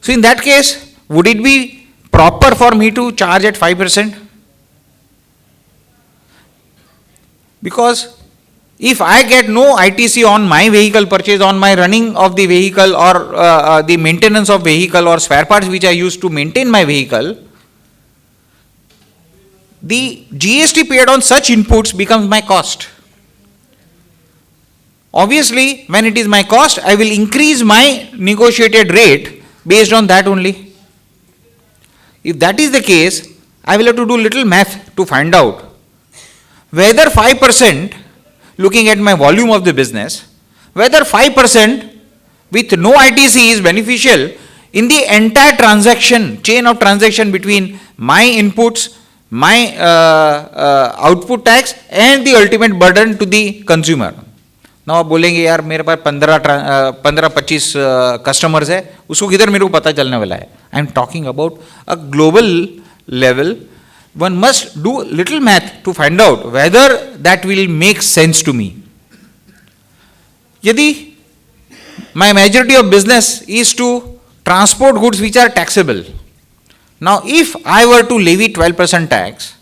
So in that case, would it be proper for me to charge at 5%? Because if I get no ITC on my vehicle purchase, on my running of the vehicle, or the maintenance of vehicle, or spare parts which I use to maintain my vehicle, the GST paid on such inputs becomes my cost. Obviously, when it is my cost, I will increase my negotiated rate based on that only. If that is the case, I will have to do little math to find out whether 5%, looking at my volume of the business, whether 5% with no ITC is beneficial in the entire transaction, chain of transaction between my inputs, my output tax and the ultimate burden to the consumer. Now आप बोलेंगे यार मेरे पास 15-25 customers है, उसको किधर मेरे को पता चलने वाला है. I am talking about a global level. One must do little math to find out whether that will make sense to me. Yadi my majority of business is to transport goods which are taxable. Now if I were to levy 12% tax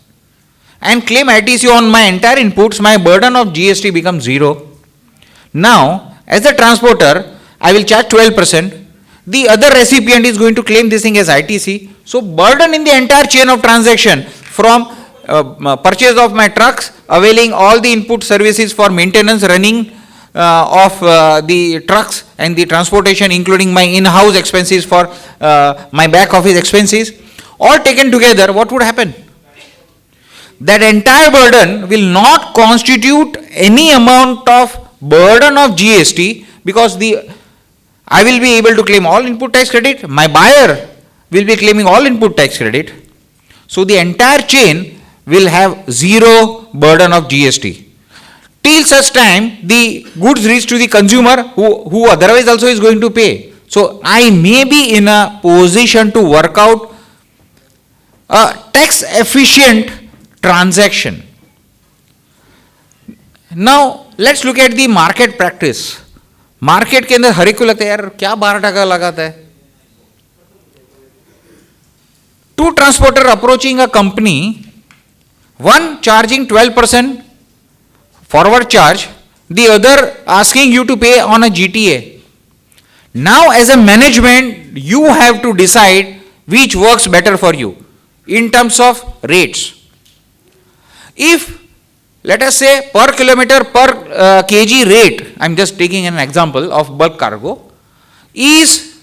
and claim ITC on my entire inputs, my burden of GST becomes 0. Now as a transporter, I will charge 12%. The other recipient is going to claim this thing as ITC. So burden in the entire chain of transaction, from purchase of my trucks, availing all the input services for maintenance, running of the trucks and the transportation, including my in-house expenses for my back office expenses, all taken together, what would happen? That entire burden will not constitute any amount of burden of GST, because I will be able to claim all input tax credit, my buyer will be claiming all input tax credit. So the entire chain will have 0 burden of GST. Till such time the goods reach to the consumer who otherwise also is going to pay. So I may be in a position to work out a tax efficient transaction. Now let's look at the market practice. Market के अंदर हर एक को लगता है यार क्या 12% लगाता है. Two transporter approaching a company, one charging 12% forward charge, the other asking you to pay on a GTA. Now as a management, you have to decide which works better for you in terms of rates. If let us say per kilometer per kg rate, I am just taking an example of bulk cargo, is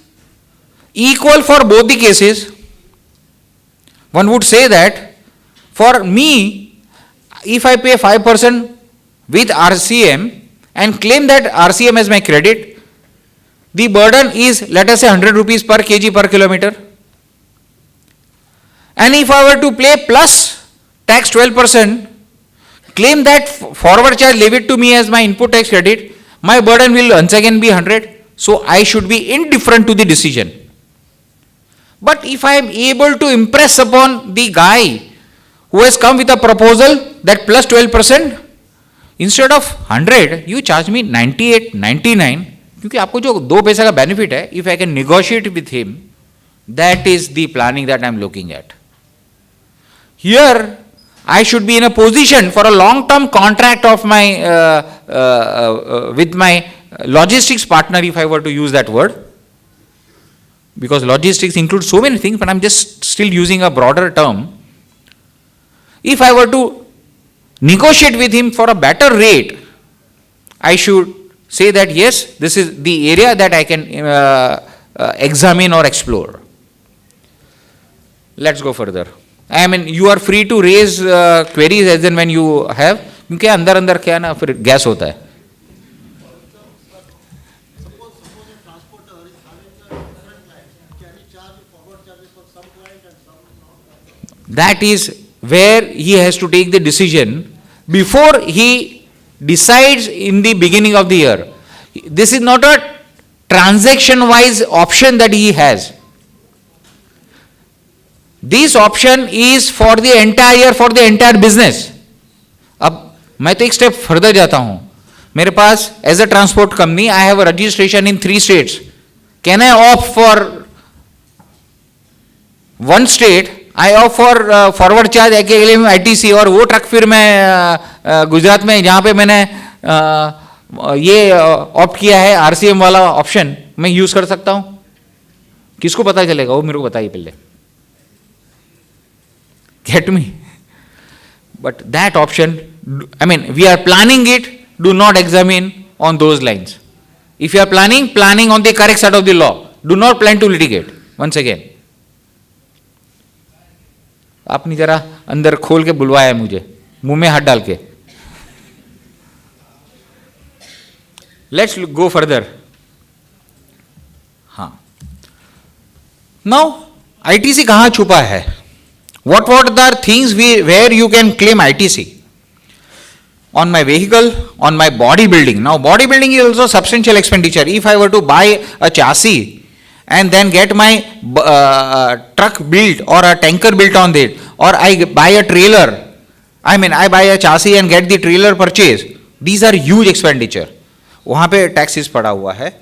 equal for both the cases, one would say that for me, if I pay 5% with RCM and claim that RCM as my credit, the burden is let us say 100 rupees per kg per kilometer. And if I were to pay plus tax 12%, claim that forward charge levied to me as my input tax credit, my burden will once again be 100. So I should be indifferent to the decision. But if I am able to impress upon the guy who has come with a proposal that plus 12%, instead of 100, you charge me 98, 99, क्योंकि आपको जो 2 पैसा का benefit है, if I can negotiate with him, that is the planning that I am looking at. Here, I should be in a position for a long-term contract of my with my logistics partner, if I were to use that word, because logistics includes so many things, but I am just still using a broader term. If I were to negotiate with him for a better rate, I should say that yes, this is the area that I can examine or explore. Let's go further. I mean, you are free to raise queries as and when you have, क्योंकि अंदर अंदर क्या ना फिर gas होता है. That is where he has to take the decision before he decides in the beginning of the year. This is not a transaction-wise option that he has. This option is for the entire year, for the entire business. अब मैं तो एक step further जाता हूं. मेरे पास as a transport company I have a registration in 3 states. Can I opt for one state I off for forward charge के लिए आईटीसी, और वो ट्रक फिर मैं गुजरात में जहाँ पे मैंने ये ऑप्ट किया है आरसीएम वाला ऑप्शन, मैं यूज कर सकता हूँ? किसको पता चलेगा? वो मेरे को बताइए पहले. Get me? But that option, I mean, we are planning it, do not examine on those lines. If you are planning on the correct side of the law. Do not plan to litigate. Once again. आपने जरा अंदर खोल के बुलवाया मुझे, मुंह में हाथ डाल के. Let's go further. हाँ. Now, ITC कहाँ छुपा है? What are things where you can claim ITC? On my vehicle, on my bodybuilding. Now, bodybuilding is also substantial expenditure. If I were to buy a chassis and then get my truck built or a tanker built on it, or I buy a trailer, I buy a chassis and get the trailer purchase. These are huge expenditure. वहाँ पे taxes पड़ा हुआ है.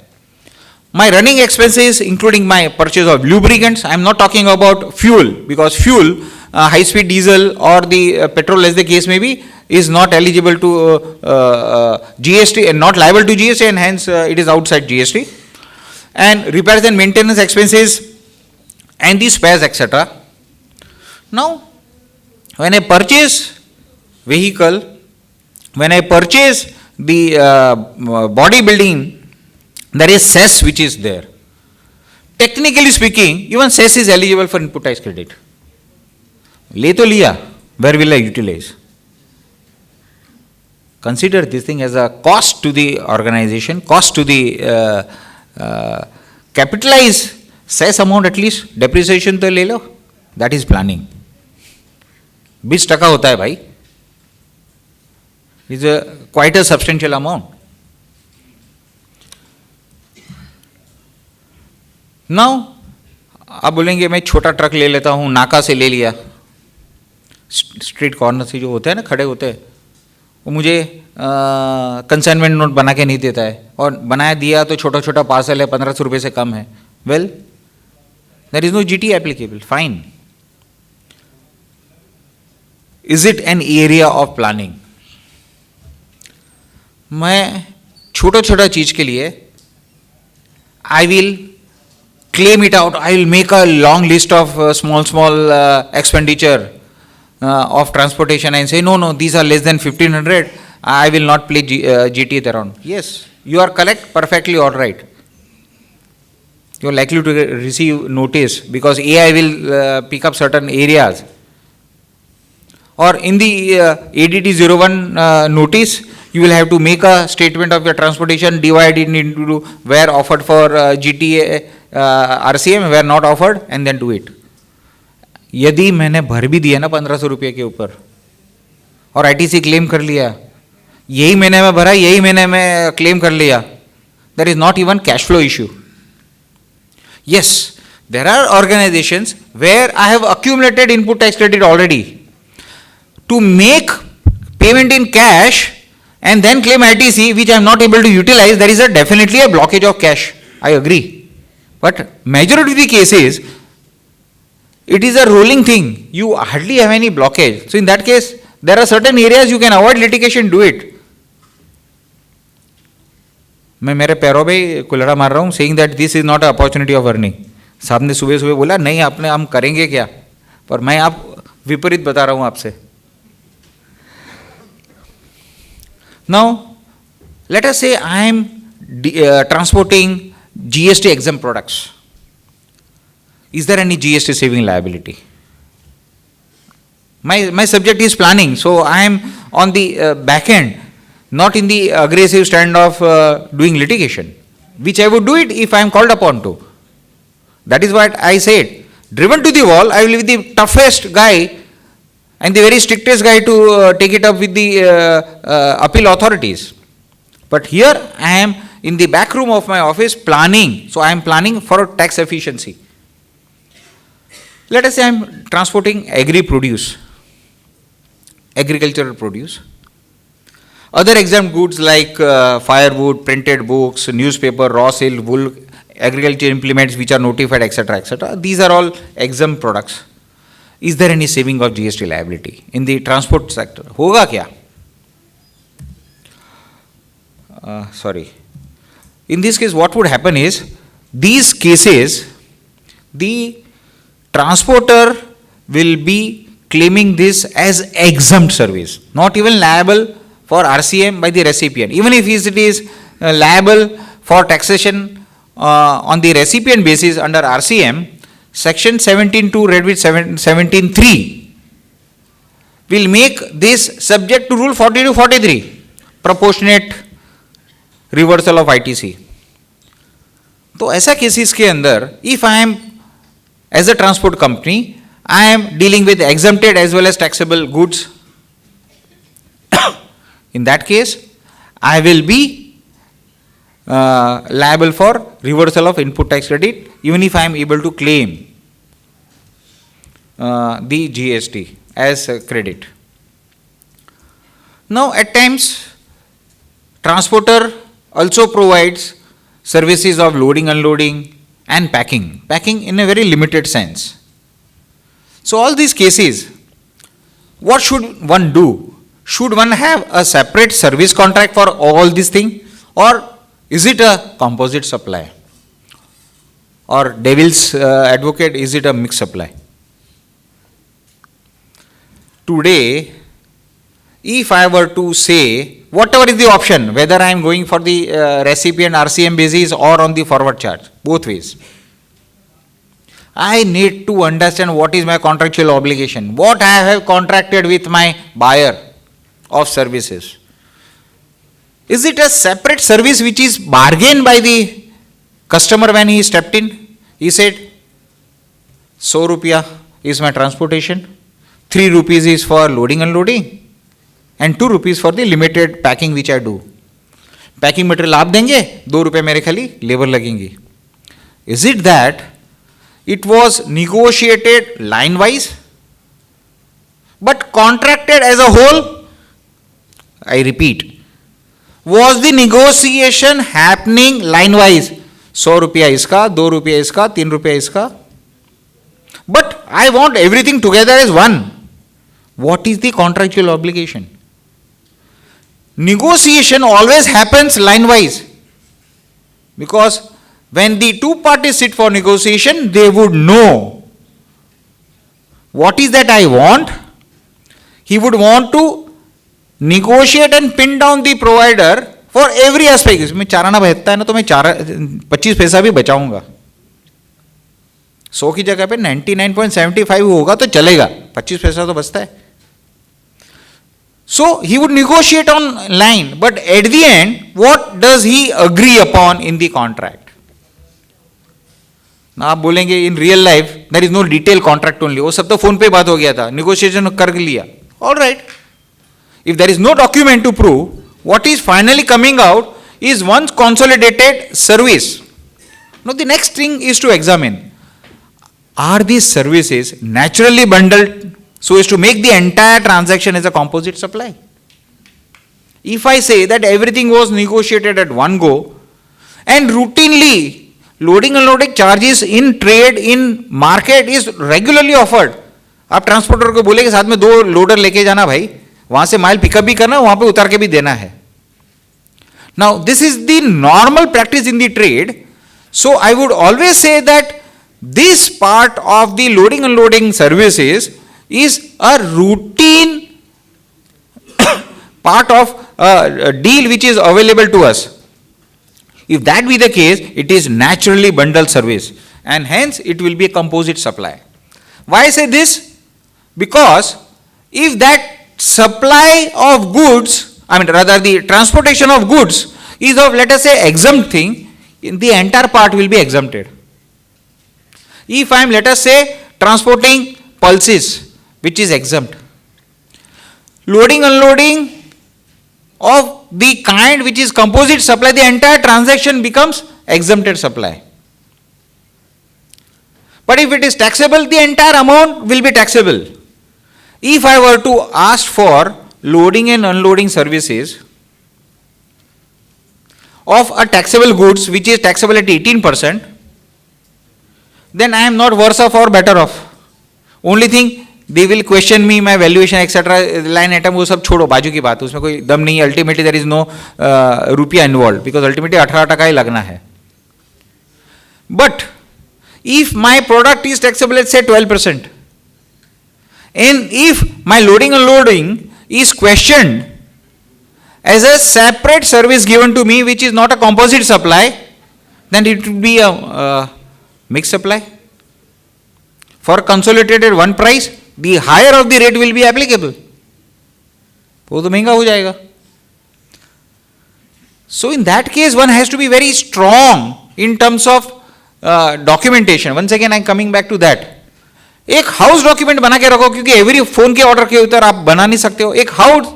My running expenses, including my purchase of lubricants. I am not talking about fuel, because fuel, high-speed diesel or the petrol, as the case may be, is not eligible to GST and not liable to GST, and hence it is outside GST. And repairs and maintenance expenses and the spares, etc. Now, when I purchase vehicle, when I purchase the bodybuilding, there is cess which is there. Technically speaking, even cess is eligible for input tax credit. ले तो लिया, where will I utilize? Consider this thing as a cost to the organization, cost to the capitalize cess amount, at least depreciation तो ले लो. That is planning. 20% होता है भाई. Is quite a substantial amount. Now, आप बोलेंगे मैं छोटा truck ले लेता हूँ, नाका से ले लिया, स्ट्रीट कॉर्नर से जो होते हैं ना, खड़े होते हैं, वो मुझे कंसाइनमेंट नोट बना के नहीं देता है, और बनाया दिया तो छोटा छोटा पार्सल है, 1500 रुपये से कम है. Well, there is no GT applicable. Fine. Is it an area of planning? मैं छोटा छोटा चीज के लिए I will claim it out. I will make a long list of small expenditure of transportation and say no, these are less than 1500. I will not play GT around. Yes, you are correct, perfectly all right. You are likely to receive notice because AI will pick up certain areas. Or in the ADT 01 notice, you will have to make a statement of your transportation, divide it into where offered for GTA, RCM, where not offered, and then do it. यदि मैंने भर भी दिया ना 1500 रुपये के ऊपर और ITC क्लेम कर लिया, यही महीने में भरा, यही महीने में क्लेम कर लिया, there is not even cash flow issue. Yes, there are organizations where I have accumulated input tax credit already. To make payment in cash and then claim ITC, which I am not able to utilize, there is definitely a blockage of cash. I agree. But majority of the cases, it is a rolling thing. You hardly have any blockage. So in that case, there are certain areas you can avoid litigation, do it. मैं मेरे पैरों पे कुल्हाड़ा मार रहा हूँ, saying that this is not an opportunity of earning. साहब ने सुबह सुबह बोला नहीं आपने हम करेंगे क्या, पर मैं आप विपरीत बता रहा हूँ आपसे. Now, let us say I am transporting GST exempt products. Is there any GST saving liability? My subject is planning, so I am on the back end, not in the aggressive stand of doing litigation, which I would do it if I am called upon to. That is what I said. Driven to the wall, I will be the toughest guy and the very strictest guy to take it up with the appeal authorities. But here I am in the back room of my office planning. So I am planning for tax efficiency. Let us say I am transporting agricultural produce. Other exempt goods like firewood, printed books, newspaper, raw silk, wool, agriculture implements which are notified, etc., etc. These are all exempt products. Is there any saving of GST liability in the transport sector? होगा क्या? Sorry. In this case, what would happen is, these cases, the transporter will be claiming this as exempt service, not even liable for RCM by the recipient. Even if it is liable for taxation on the recipient basis under RCM, section 17.2 read with 17.3 will make this subject to rule 40 to 43, proportionate reversal of ITC. तो ऐसा cases के अंदर, if I am as a transport company, I am dealing with exempted as well as taxable goods. In that case, I will be liable for reversal of input tax credit, even if I am able to claim the GST as a credit. Now, at times, transporter also provides services of loading, unloading, and packing in a very limited sense. So, all these cases, what should one do? Should one have a separate service contract for all these things, or is it a composite supply? Or devil's advocate, is it a mixed supply? Today, if I were to say, whatever is the option, whether I am going for the recipient RCM basis or on the forward charge, both ways, I need to understand what is my contractual obligation, what I have contracted with my buyer of services. Is it a separate service which is bargained by the customer when he stepped in? He said, 100 rupiah is my transportation, 3 rupees is for loading and unloading, and 2 rupees for the limited packing which I do. Packing material आप देंगे, 2 रुपए मेरे खाली labour लगेंगी. Is it that it was negotiated line wise but contracted as a whole? I repeat, was the negotiation happening line wise? 100 रुपया इसका, 2 रुपया इसका, 3 रुपया इसका. But I want everything together as one. What is the contractual obligation? Negotiation always happens line wise, because when the two parties sit for negotiation, they would know what is that I want. He would want to negotiate and pin down the provider for every aspect. इसमें चाराना बहता है ना, तो मैं 25 पैसा भी बचाऊंगा. 100 की जगह पे 99.75 होगा तो चलेगा, 25 पैसा तो बचता है. So he would negotiate on line, but at the end, what does he agree upon in the contract? ना आप बोलेंगे in real life there is no detailed contract only. वो सब तो फोन पे बात हो गया था, negotiation कर लिया. All right. If there is no document to prove, what is finally coming out is one consolidated service. Now the next thing is to examine, are these services naturally bundled so as to make the entire transaction as a composite supply? If I say that everything was negotiated at one go and routinely loading and unloading charges in trade, in market is regularly offered, आप transporter को बोले कि साथ में 2 loader लेके जाना भाई, वहां से माल पिकअप भी करना, वहां पे उतार के भी देना है. Now this is the normal practice in the trade. So I would always say that this part of the loading and unloading services is a routine part of a deal which is available to us. If that be the case, it is naturally bundled service, and hence it will be a composite supply. Why I say this? Because if that supply of goods, rather the transportation of goods is of, let us say, exempt thing, the entire part will be exempted. If I am, let us say, transporting pulses, which is exempt, loading, unloading of the kind which is composite supply, the entire transaction becomes exempted supply. But if it is taxable, the entire amount will be taxable. If I were to ask for loading and unloading services of a taxable goods which is taxable at 18%, then I am not worse off or better off. Only thing, they will question me, my valuation, etc. line item, वो सब छोड़ो, बाजू की बात, उसमें कोई दम नहीं है. Ultimately there is no रुपया involved, because ultimately 18% ही लगना है. But if my product is taxable at say 12%, and if my loading and unloading is questioned as a separate service given to me which is not a composite supply, then it would be a mixed supply. For consolidated one price, the higher of the rate will be applicable. वो तो महंगा हो जाएगा. So in that case, one has to be very strong in terms of documentation. Once again, I am coming back to that. एक house document बना के रखो, क्योंकि एवरी फोन के ऑर्डर के ऊपर आप बना नहीं सकते हो. एक हाउस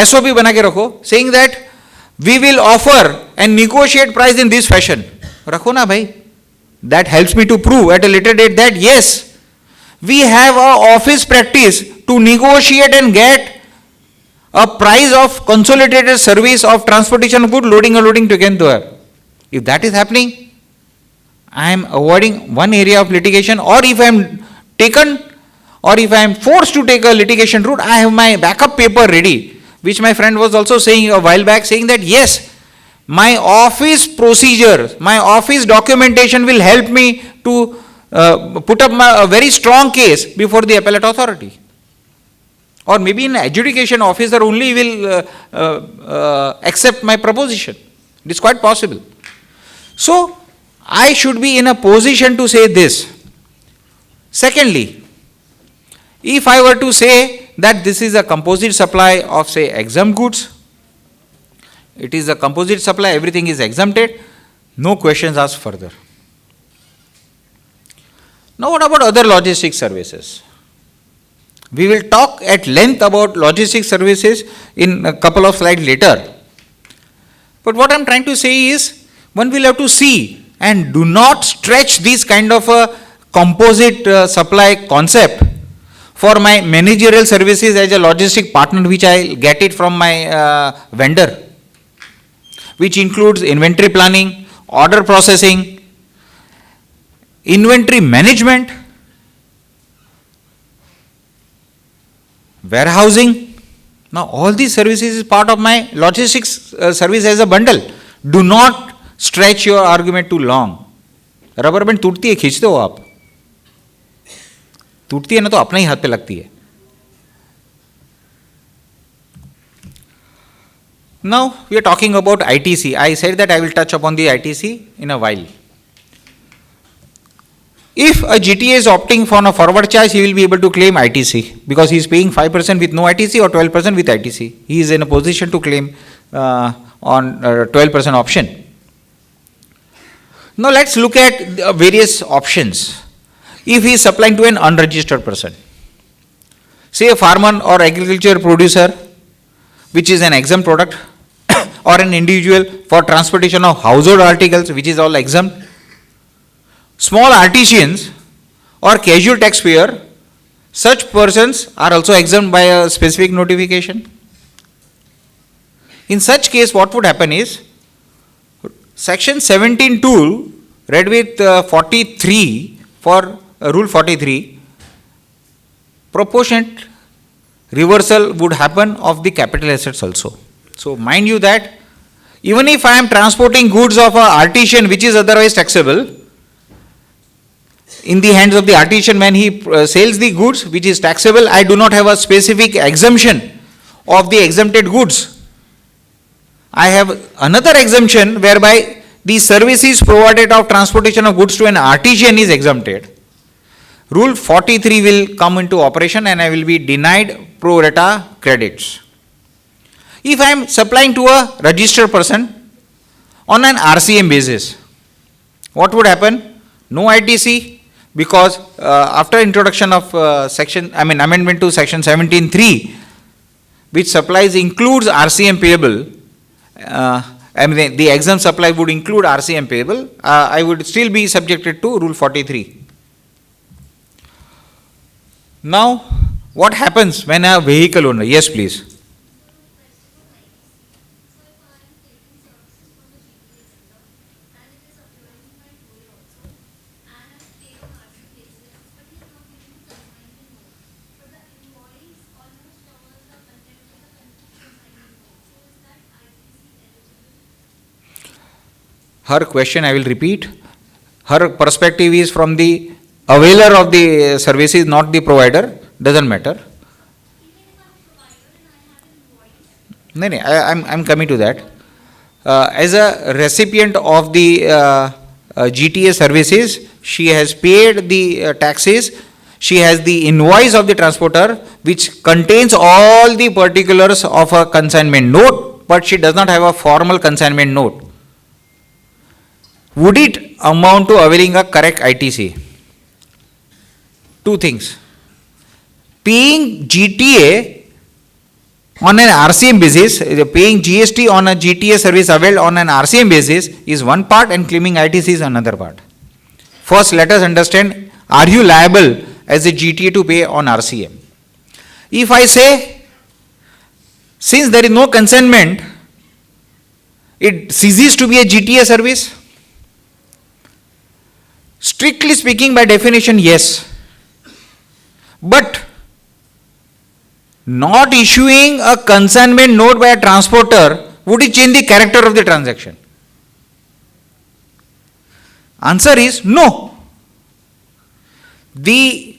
एसओपी बना के रखो, saying that we will offer and negotiate price in this fashion. रखो ना भाई. That helps me to prove at a later date that yes, we have a office practice to negotiate and get a price of consolidated service of transportation of good, loading and loading together. If that is happening, I am avoiding one area of litigation, or if I am taken, or if I am forced to take a litigation route, I have my backup paper ready, which my friend was also saying a while back, saying that yes, my office procedure, my office documentation will help me to put up a very strong case before the appellate authority. Or maybe an adjudication officer only will accept my proposition. It is quite possible. So, I should be in a position to say this. Secondly, if I were to say that this is a composite supply of say exempt goods, it is a composite supply, everything is exempted, no questions asked further. Now what about other logistics services? We will talk at length about logistics services in a couple of slides later. But what I am trying to say is, one will have to see and do not stretch this kind of a composite supply concept for my managerial services as a logistic partner, which I get it from my vendor, which includes inventory planning, order processing, inventory management, warehousing. Now all these services is part of my logistics service as a bundle. Do not stretch your argument too long. Rubber band टूटती है, खींचते हो आप, टूटती है ना तो अपने ही हाथ पे लगती है. Now we are talking about ITC. I said that I will touch upon the ITC in a while. If a GTA is opting for a forward charge, he will be able to claim ITC because he is paying 5% with no ITC or 12% with ITC. He is in a position to claim on 12% option. Now let's look at the various options. If he is supplying to an unregistered person, say a farmer or agriculture producer, which is an exempt product, or an individual for transportation of household articles, which is all exempt, small artisans or casual taxpayer, such persons are also exempt by a specific notification. In such case, what would happen is, section 17(2) read with 43 for rule 43, proportionate reversal would happen of the capital assets also. So mind you that even if I am transporting goods of an artisan which is otherwise taxable, in the hands of the artisan when he sells the goods which is taxable, I do not have a specific exemption of the exempted goods. I have another exemption whereby the services provided of transportation of goods to an artisan is exempted. Rule 43 will come into operation and I will be denied pro rata credits. If I am supplying to a registered person on an RCM basis, what would happen? No ITC, because after introduction of amendment to section 17(3), which supplies includes RCM payable, the exempt supply would include RCM payable, I would still be subjected to rule 43. Now, what happens when a vehicle owner, yes please. her question I will repeat. Her perspective is from the availer of the services, not the provider. Doesn't matter. No, no, I'm coming to that. As a recipient of the GTA services, she has paid the taxes. She has the invoice of the transporter, which contains all the particulars of a consignment note, but she does not have a formal consignment note. Would it amount to availing a correct ITC? Two things. Paying GTA on an RCM basis, paying GST on a GTA service availed on an RCM basis is one part, and claiming ITC is another part. First, let us understand, are you liable as a GTA to pay on RCM? If I say, since there is no consignment, it ceases to be a GTA service? Strictly speaking, by definition, yes. But not issuing a consignment note by a transporter, would it change the character of the transaction? Answer is no. The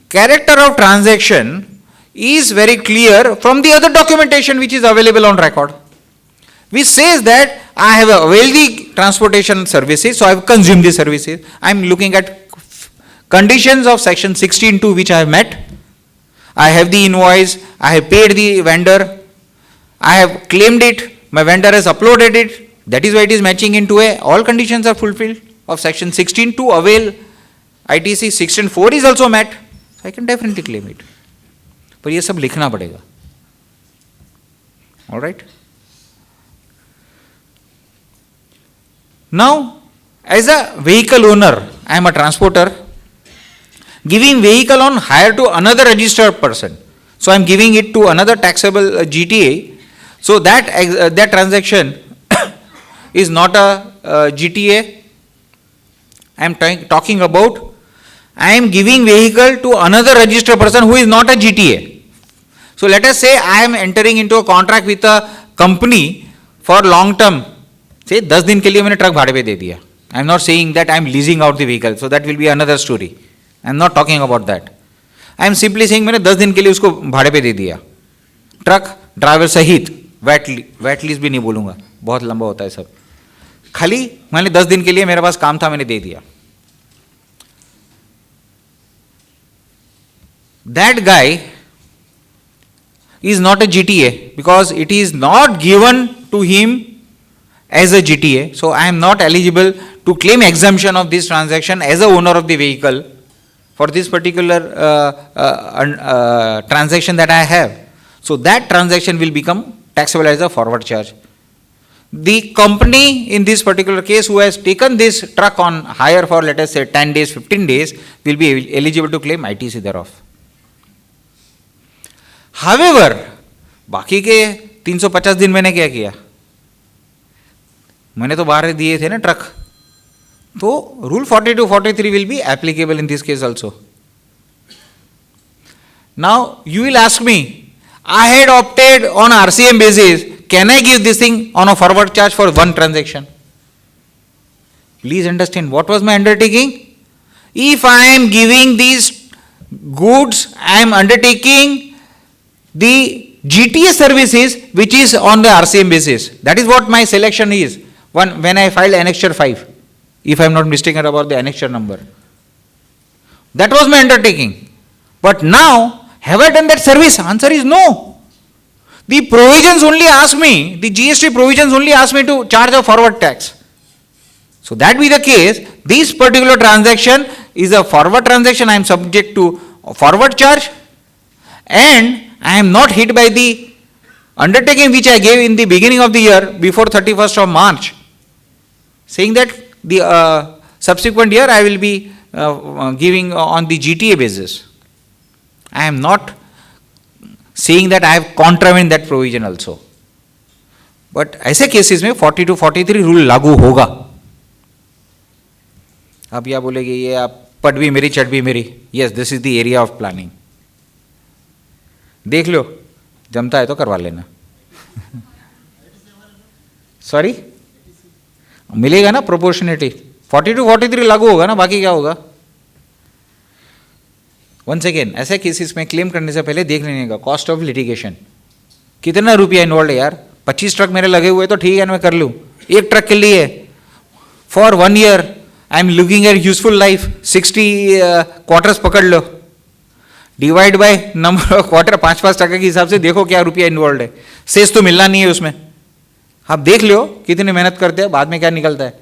character of transaction is very clear from the other documentation which is available on record, which says that I have availed the transportation services, so I have consumed the services. I am looking at conditions of section 16(2) which I have met. I have the invoice, I have paid the vendor, I have claimed it, my vendor has uploaded it, that is why it is matching into a, all conditions are fulfilled of section 16 to avail ITC. 16(4) is also met, so I can definitely claim it. पर ये सब लिखना पड़ेगा. All right. Now, as a vehicle owner, I am a transporter, giving vehicle on hire to another registered person. So I am giving it to another taxable GTA. So that transaction is not a GTA. I am talking about, I am giving vehicle to another registered person who is not a GTA. So let us say I am entering into a contract with a company for long term. Say 10 दिन के लिए मैंने truck भाड़े पे दे दिया. I am not saying that I am leasing out the vehicle. So that will be another story. I am not talking about that. I am simply saying मैंने 10 दिन के लिए उसको भाड़े पे दे दिया. ट्रक ड्राइवर सहित, वैट लीज भी नहीं बोलूँगा, बहुत लंबा होता है सब. खाली मैंने 10 दिन के लिए मेरे पास काम था, मैंने दे दिया. That guy is not a GTA because it is not given to him as a GTA. So I am not eligible to claim exemption of this transaction as a owner of the vehicle for this particular transaction that I have. So that transaction will become taxable as a forward charge. The company in this particular case who has taken this truck on hire for, let us say, 10 days, 15 days will be eligible to claim ITC thereof. However, बाकी के 350 दिन मैंने क्या किया, मैंने तो बाहर दिए थे ना ट्रक, तो rule 42-43 will be applicable in this case also. Now you will ask me, I had opted on RCM basis, can I give this thing on a forward charge for one transaction? Please understand what was my undertaking. If I am giving these goods, I am undertaking the GTA services which is on the RCM basis. That is what my selection is. When I filed Annexure 5, if I am not mistaken about the Annexure number. That was my undertaking. But now, have I done that service? Answer is no. The provisions only ask me, the GST provisions only ask me to charge a forward tax. So that be the case, this particular transaction is a forward transaction, I am subject to a forward charge, and I am not hit by the undertaking which I gave in the beginning of the year before 31st of March, saying that the subsequent year I will be giving on the GTA basis. I am not saying that I have contravened that provision also. But ऐसे cases में 42-43 rule लागू होगा. अब या बोलेगे ये आप पट भी मेरी चट भी मेरी. Yes, this is the area of planning. देख लो, जमता है तो करवा लेना. सॉरी, मिलेगा ना प्रोपोर्शनेटली, 42-43 लागू होगा ना, बाकी क्या होगा? वंस अगेन ऐसे केसेस में क्लेम करने से पहले देख लेने का कॉस्ट ऑफ लिटिगेशन, कितना रुपया इन्वॉल्व है यार। 25 ट्रक मेरे लगे हुए तो ठीक है मैं कर लूँ, एक ट्रक के लिए for 1 year I am looking at useful life, 60 quarters पकड़ लो, divide by number of quarter, 5-5 टका के हिसाब से देखो क्या रुपया इन्वॉल्व है। सेस तो मिलना नहीं है उसमें, आप देख लो कितनी मेहनत करते हैं, बाद में क्या निकलता है,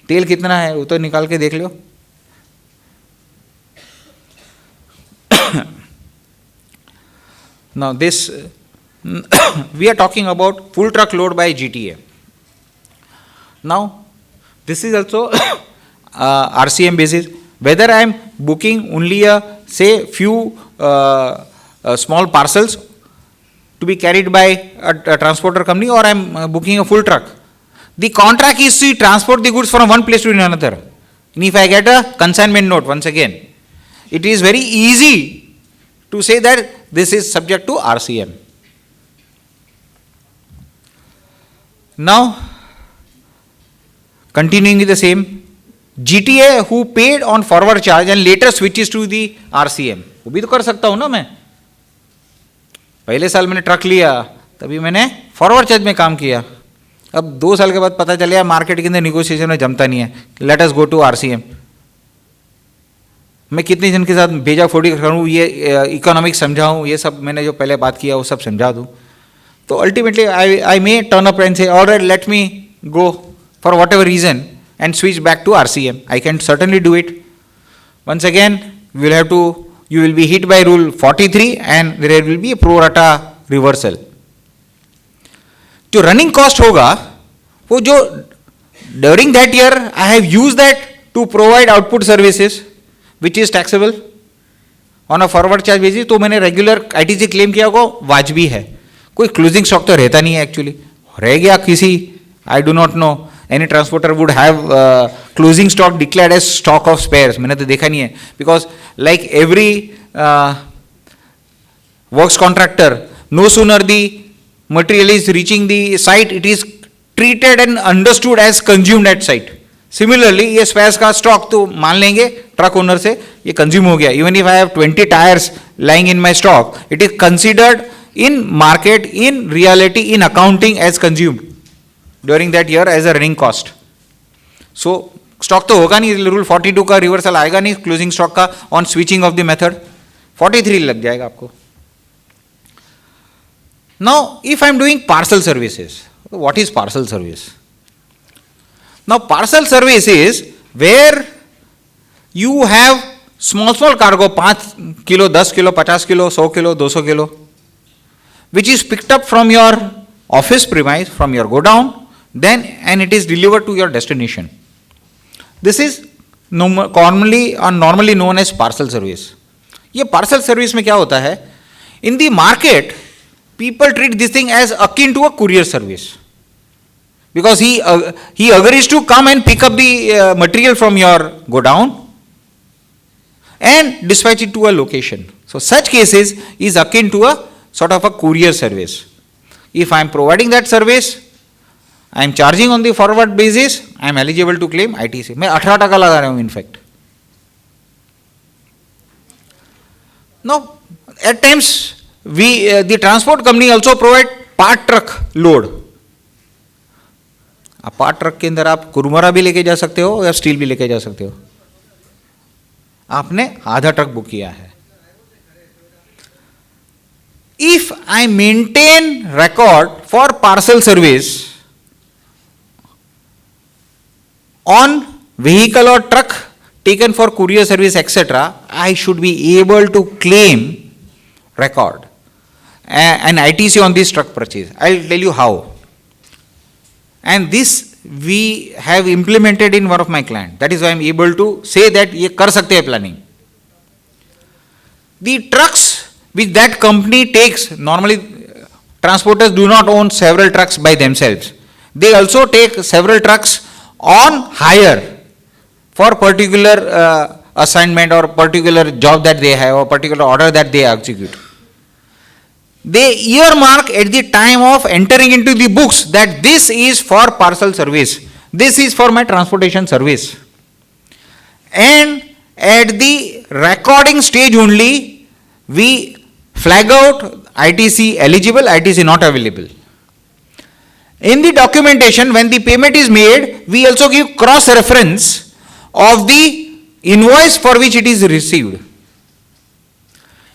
तेल कितना है वो तो निकाल के देख लो। Now this we are talking about full truck load by GTA. Now this is also RCM basis. Whether I am booking only a say few small parcels to be carried by a transporter company, or I am booking a full truck, the contract is to transport the goods from one place to another. And if I get a consignment note, once again, it is very easy to say that this is subject to RCM. Now, continuing with the same, GTA who paid on forward charge and later switches to the RCM, वो भी तो कर सकता हूँ ना मैं। पहले साल मैंने ट्रक लिया तभी मैंने फॉरवर्ड चार्ज में काम किया, अब 2 साल के बाद पता चला मार्केट के अंदर निगोशिएशन में जमता नहीं है, let us go to RCM। मैं कितने जन के साथ भेजा फोड़ी करूँ, ये इकोनॉमिक्स समझाऊँ, ये सब मैंने जो पहले बात किया वो सब समझा दूँ, तो ultimately I may turn up and say alright let me go for whatever reason and switch back to RCM. I can certainly do it. Once again, you will be hit by rule 43 and there will be a pro rata reversal. जो running cost होगा वो जो during that year I have used that to provide output services which is taxable on a forward charge basis, तो मैंने regular ITC claim किया को वाजबी है। कोई closing stock तो रहता नहीं है actually, रह गया किसी, I do not know. Any transporter would have closing stock declared as stock of spares. मैंने तो देखा नहीं है, because like every works contractor, no sooner the material is reaching the site, it is treated and understood as consumed at site. Similarly, ये spares का stock तो मान लेंगे truck owner से ये consume हो गया. Even if I have 20 tires lying in my stock, it is considered in market, in reality, in accounting as consumed during that year as a running cost. So stock तो होगा नहीं, rule 42 का reversal आएगा नहीं closing stock का on switching off the method, 43 लग जाएगा आपको. Now if I am doing parcel services, what is parcel service? Now parcel service is where you have small cargo 5 kilo, 10 kilo, 50 kilo, 100 kilo, 200 kilo, which is picked up from your office premise, from your godown, then and it is delivered to your destination. This is normally known as parcel service. ये parcel service में क्या होता है? In the market, people treat this thing as akin to a courier service, because he agrees to come and pick up the material from your godown and dispatch it to a location. So such cases is akin to a sort of a courier service. If I am providing that service, I am charging on the forward basis, I am eligible to claim ITC. मैं 18% लगा रहा हूँ in fact. Now at times the transport company also provide part truck load. आप part truck के अंदर आप कुरमुरा भी लेके जा सकते हो या स्टील भी लेके जा सकते हो. आपने आधा ट्रक बुक किया है. If I maintain record for parcel service on vehicle or truck taken for courier service, etc., I should be able to claim record an ITC on this truck purchase. I'll tell you how. And this we have implemented in one of my clients. That is why I am able to say that ये कर सकते हैं planning. The trucks which that company takes, normally transporters do not own several trucks by themselves. They also take several trucks on hire for particular assignment or particular job that they have or particular order that they execute. They earmark at the time of entering into the books that this is for parcel service. This is for my transportation service. And at the recording stage only, we flag out ITC eligible, ITC not available. In the documentation, when the payment is made, we also give cross reference of the invoice for which it is received.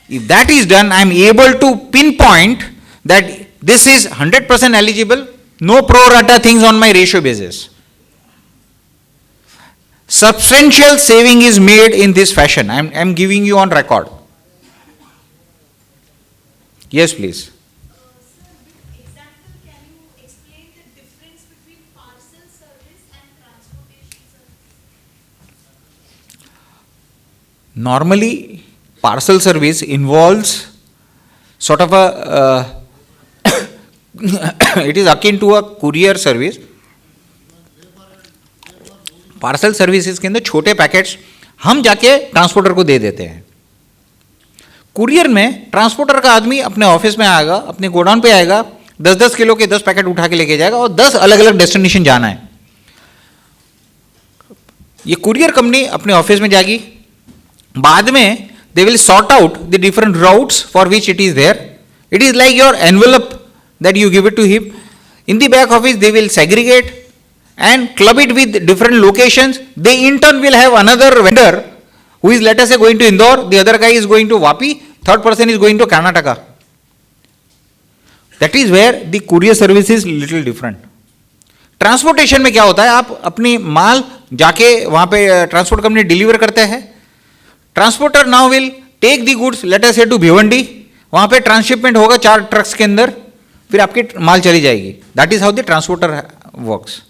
If that is done, I am able to pinpoint that this is 100% eligible, no pro rata things on my ratio basis. Substantial saving is made in this fashion. I am giving you on record. Yes, please. Sir, with example, can you explain the difference between parcel service and transportation service? Normally, parcel service involves sort of a, it is akin to a courier service. Parcel services के अंदर छोटे packets हम जाके transporter को दे देते हैं. Courier में transporter का आदमी अपने ऑफिस में आएगा, अपने गोडाउन पे आएगा, 10-10 किलो के 10 पैकेट उठा के लेके जाएगा और 10 अलग अलग डेस्टिनेशन जाना है. ये कुरियर कंपनी अपने ऑफिस में जाएगी, बाद में they will sort out the different routes for which it is there. It is like your envelope that you give it to him. In the back office they will segregate and club it with different locations. They in turn will have another vendor who is, let us say, going to Indore, the other guy is going to Vapi, third person is going to Karnataka. That is where the courier service is little different. Transportation में क्या होता है, आप अपनी माल जाके वहां पे transport company deliver करते हैं. Transporter now will take the goods, let us say to Bhiwandi, वहां पे ट्रांसशिपमेंट होगा 4 ट्रक्स के अंदर, फिर आपकी माल चली जाएगी. That is how the transporter works.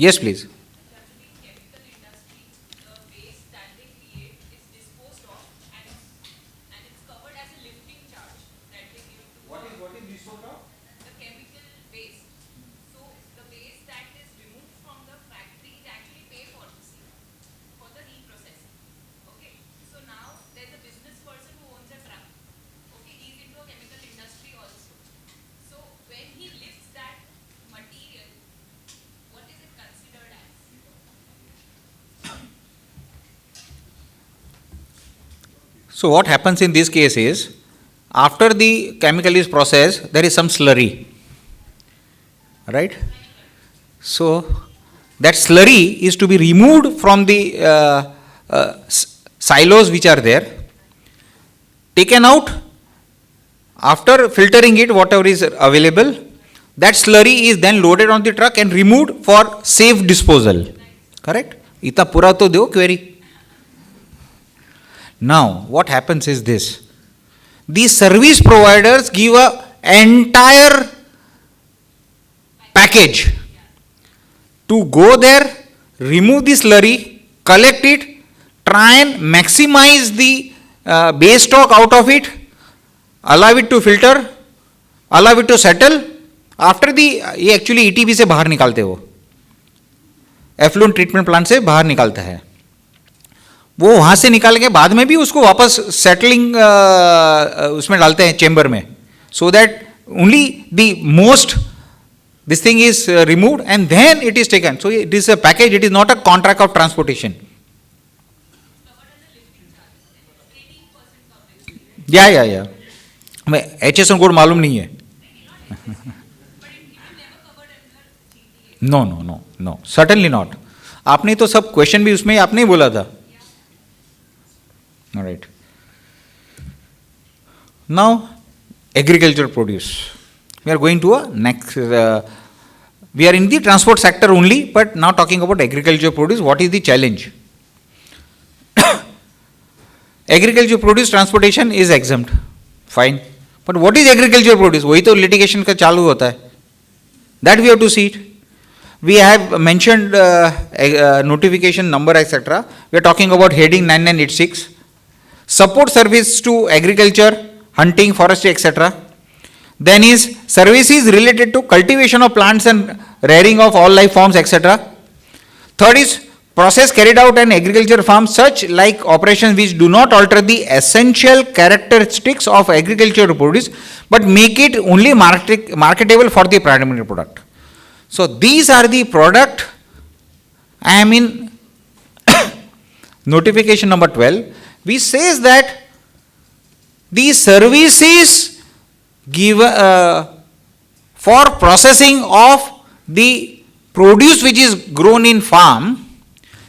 Yes, please. Chemical industry, the waste that they create is disposed of and it's covered as a lifting charge that they give to. What is disposed of? The chemical waste. So the waste that is removed from the factory, they actually pay for this, for the reprocessing. Okay. So now there's a business person who owns a truck. Okay, he's into a chemical industry also. So when he lifts that material, what is it considered as? So what happens in this case is, after the chemical is processed, there is some slurry, right? So that slurry is to be removed from the silos which are there, taken out. After filtering it, whatever is available, that slurry is then loaded on the truck and removed for safe disposal. Correct? इतना पूरा तो दो query. Now, what happens is this. These service providers give a entire package to go there, remove the slurry, collect it, try and maximize the base stock out of it, allow it to filter, allow it to settle. After the ये actually ईटीबी से बाहर निकालते हो, effluent treatment plant से बाहर निकालता है वो. वहां से निकाल के बाद में भी उसको वापस सेटलिंग उसमें डालते हैं चेंबर में, so that only the most this thing is removed and then it is taken. So it is a package, it is not a contract of transportation. या मैं HSN कोड मालूम नहीं है. No certainly not. आपने तो सब question भी उसमें आपने ही बोला था. Right. Now agriculture produce, we are going to a next. We are in the transport sector only, but now talking about agriculture produce. What is the challenge? Agriculture produce transportation is exempt, fine, but what is agriculture produce? वही तो litigation का चालू होता है. That we have to see it. We have mentioned notification number, etc. We are talking about heading 9986. Support service to agriculture, hunting, forestry, etc. Then is services related to cultivation of plants and rearing of all life forms, etc. Third is process carried out in agriculture farms, such like operations which do not alter the essential characteristics of agriculture produce, but make it only marketable for the primary product. So these are the product. I am in notification number 12, which says that these services give for processing of the produce which is grown in farm,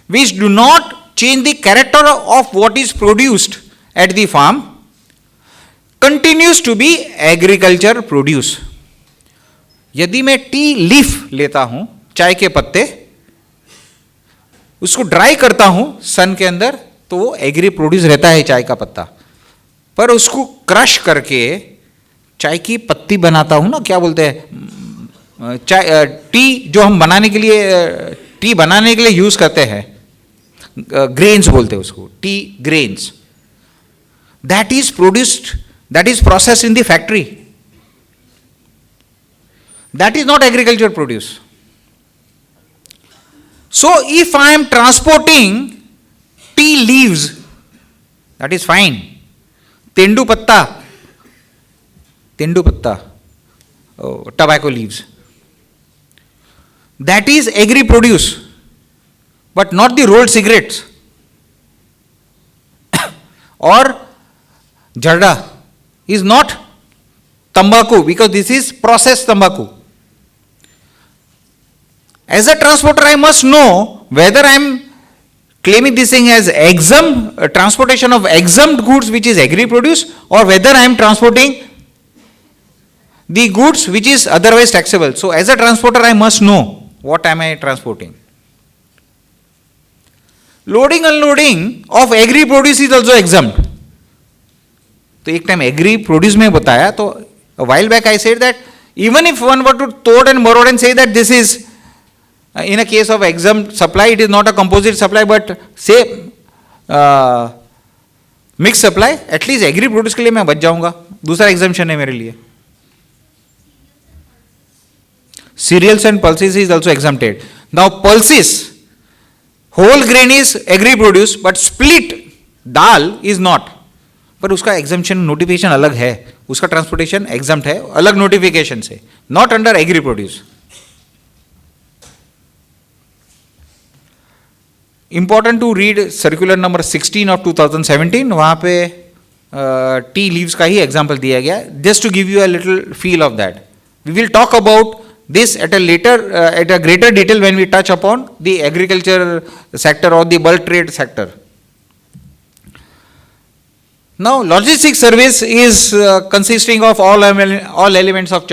which do not change the character of what is produced at the farm, continues to be agriculture produce. यदि मैं T leaf लेता हूं, चाय के पत्ते, उसको dry करता हूं सन के अंदर, तो वो एग्री प्रोड्यूस रहता है चाय का पत्ता, पर उसको क्रश करके चाय की पत्ती बनाता हूं ना, क्या बोलते हैं, चाय टी जो हम बनाने के लिए, टी बनाने के लिए यूज करते हैं, ग्रेन्स बोलते हैं उसको, T grains, that is produced, that is processed in the factory. That is not agriculture produce. So if I am transporting tea leaves, that is fine. Tendu patta, tobacco leaves, that is agri produce, but not the rolled cigarettes or jarda is not tambaku, because this is processed tambaku. As a transporter, I must know whether I am claiming this thing as exempt, transportation of exempt goods which is agri produce, or whether I am transporting the goods which is otherwise taxable. So as a transporter, I must know what am I transporting. Loading unloading of agri produce is also exempt. तो एक time agree produce में बताया, तो a while back I said that even if one were to toad and borrow and say that this is in a case of exempt supply, it is not a composite supply but say mixed supply, at least agri produce के लिए मैं बच जाऊंगा. दूसरा exemption है मेरे लिए. Cereals and pulses is also exempted. Now pulses, whole grain is agri produce, but split dal is not. पर उसका एग्जम्पशन नोटिफिकेशन अलग है, उसका ट्रांसपोर्टेशन एग्जम्प्ट है अलग नोटिफिकेशन से, not under agri produce. Important to read circular number 16 of 2017, वहां पे टी लीव्स का ही एग्जाम्पल दिया गया, just to give you a little feel of that. We will talk about this at a later, at a greater detail when we touch upon the agriculture sector or the bulk trade sector. Now, logistics service is consisting of all elements of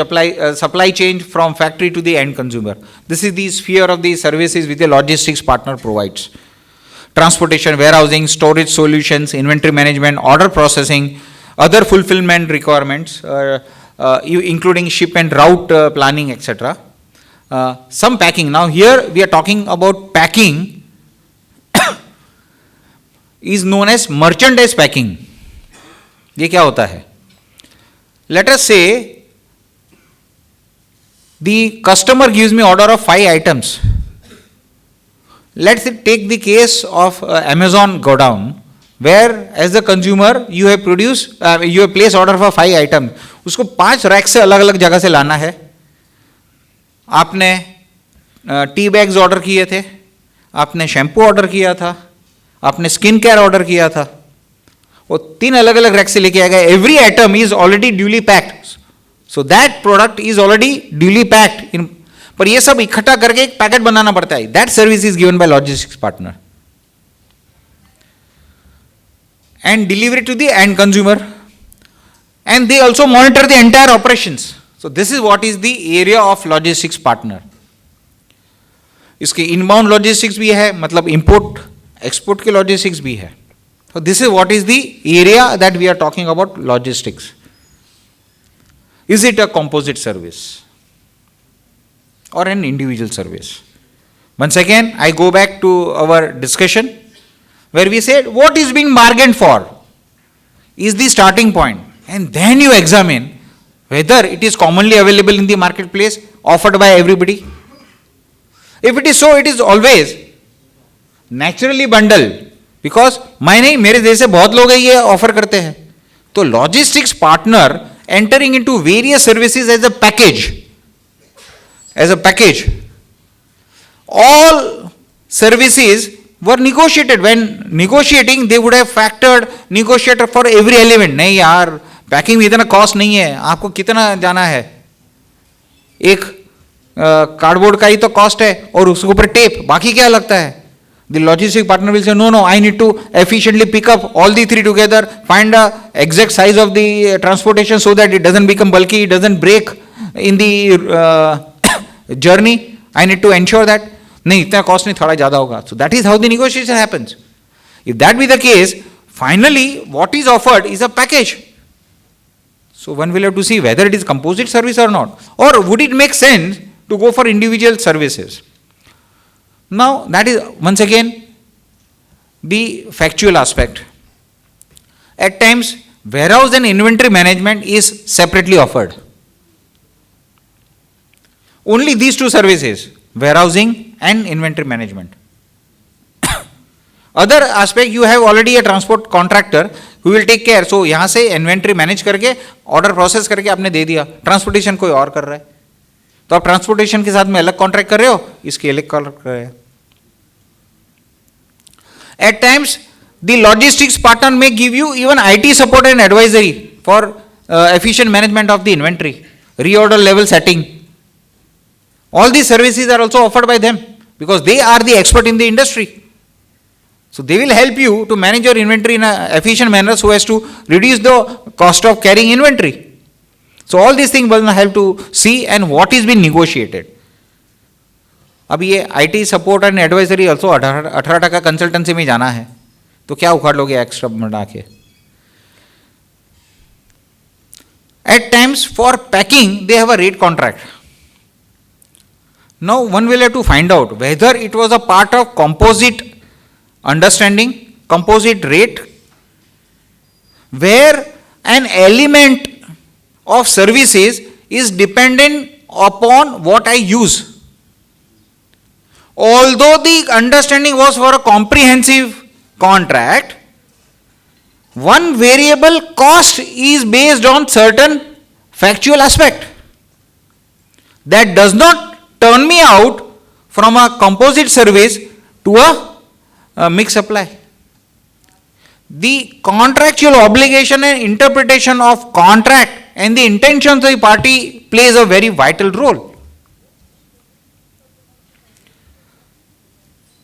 supply chain from factory to the end consumer. This is the sphere of the services which the logistics partner provides. Transportation, warehousing, storage solutions, inventory management, order processing, other fulfillment requirements, including ship and route planning, etc. Some packing. Now here we are talking about packing is known as merchandise packing. ये क्या होता है? Let us say the customer gives me order of 5 items. Let's take the case of Amazon godown, where as the consumer you have placed order for 5 items. उसको 5 rack से अलग अलग जगह से लाना है. आपने टी बैग्स ऑर्डर किए थे, आपने शैम्पू ऑर्डर किया था, आपने स्किन केयर ऑर्डर किया था, वो 3 अलग अलग रैक से लेके आएगा. Every item is already duly packed, so that product is already duly packed in, पर ये सब इकट्ठा करके एक पैकेट बनाना पड़ता है. That service is given by logistics partner and deliver it to the end consumer, and they also monitor the entire operations. So this is what is the area of logistics partner. इसके inbound logistics भी है, मतलब import export के logistics भी है. So this is what is the area that we are talking about logistics. Is it a composite service or an individual service? Once again I go back to our discussion where we said what is being bargained for is the starting point, and then you examine whether it is commonly available in the marketplace, offered by everybody. If it is so, it is always naturally bundled, because मैं नहीं, मेरे देश से बहुत लोग ये offer करते हैं. तो logistics partner entering into various services as a package all services were negotiated. When negotiating, they would have factored, negotiated for every element. नहीं यार, पैकिंग में इतना कॉस्ट नहीं है, आपको कितना जाना है, एक कार्डबोर्ड का ही तो कॉस्ट है और उसके ऊपर टेप, बाकी क्या लगता है. The logistic partner will say, no, I need to efficiently pick up all the three together, find the exact size of the transportation so that it doesn't become bulky, it doesn't break in the journey. I need to ensure that. नहीं, इतना cost नहीं, थोड़ा ज़्यादा होगा. So that is how the negotiation happens. If that be the case, finally what is offered is a package. So one will have to see whether it is composite service or not. Or would it make sense to go for individual services? Now, that is once again the factual aspect. At times, warehouse and inventory management is separately offered. Only these two services, warehousing and inventory management. Other aspect, you have already a transport contractor who will take care. So, यहाँ से inventory manage करके, order process करके आपने दे दिया, transportation कोई और कर रहा है. तो आप ट्रांसपोर्टेशन के साथ में अलग कॉन्ट्रैक्ट कर रहे हो, इसके अलग कॉन्ट्रैक्ट कर रहे हैं. At times the logistics partner may give you even IT support and advisory for efficient management of the inventory, reorder level setting. All these services are also offered by them because they are the expert in the industry. So they will help you to manage your inventory in an efficient manner so as to reduce the cost of carrying inventory. So all these things will help to see and what is being negotiated. अब ये IT support and advisory also 18% consultancy में जाना है, तो क्या उखाड़ लोगे extra बना के. At times for packing they have a rate contract. Now one will have to find out whether it was a part of composite understanding, composite rate, where an element of services is dependent upon what I use. Although the understanding was for a comprehensive contract, one variable cost is based on certain factual aspect that does not turn me out from a composite service to a mixed supply. The contractual obligation and interpretation of contract and the intentions of the party plays a very vital role.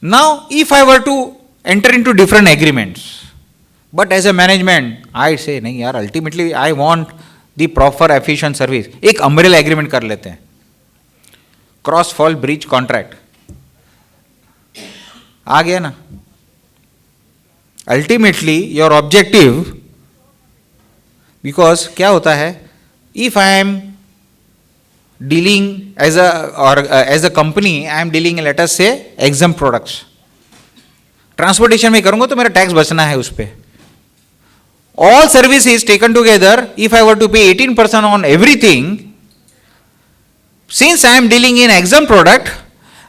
Now, if I were to enter into different agreements, but as a management, I say, नहीं यार, ultimately I want the proper efficient service. एक umbrella agreement कर लेते हैं, cross fall breach contract, आ गया ना. Ultimately, your objective, because क्या होता है, if I am dealing as a company, I am dealing, let us say, exempt products. Transportation में करूंगा तो मेरा टैक्स बचना है उस पर. All services taken together, if I were to pay 18% on everything, since I am dealing in exempt product,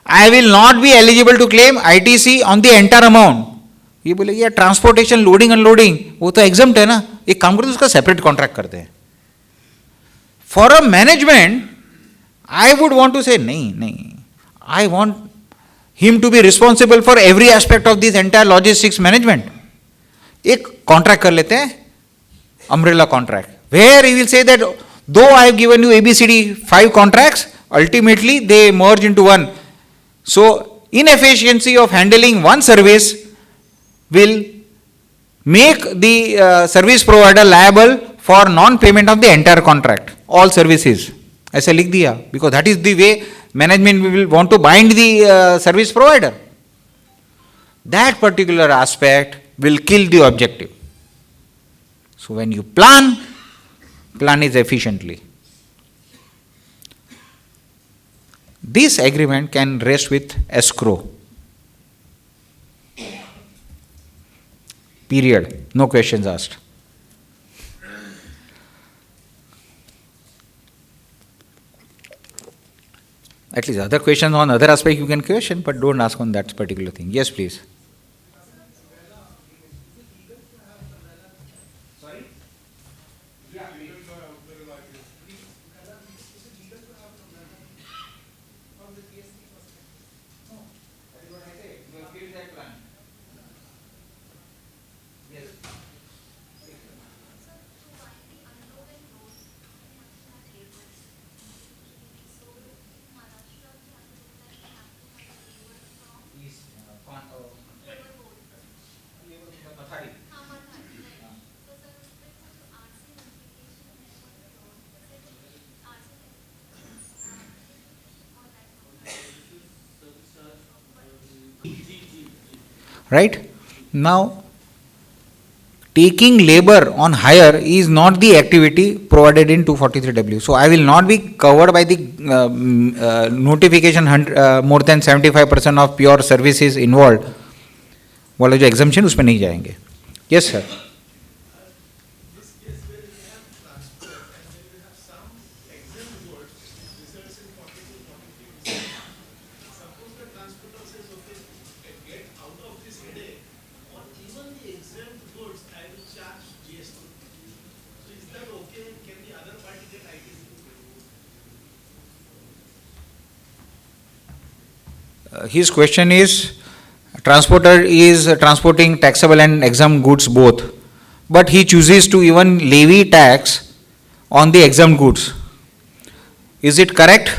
I will not be eligible to claim ITC on the entire amount. ये बोले यार transportation loading unloading वो तो exempt है ना, एक काम करते उसका सेपरेट कॉन्ट्रैक्ट करते हैं. For a management I would want to say नहीं, I want him to be responsible for every aspect of this entire logistics management. एक कॉन्ट्रैक्ट कर लेते हैं, umbrella contract, where he will say that though I have given you ABCD 5 contracts, ultimately they merge into one. So inefficiency of handling one service will make the service provider liable for non-payment of the entire contract, all services. ऐसे लिख दिया, because that is the way management will want to bind the service provider. That particular aspect will kill the objective. So when you plan it efficiently. This agreement can rest with escrow. Period. No questions asked. At least other questions on other aspect you can question, but don't ask on that particular thing. Yes, please. right? Now, taking labor on hire is not the activity provided in 243W. So I will not be covered by the notification more than 75% of pure services involved. वाला जो exemption उसमें नहीं जाएंगे. Yes, sir. His question is, transporter is transporting taxable and exempt goods both, but he chooses to even levy tax on the exempt goods. Is it correct?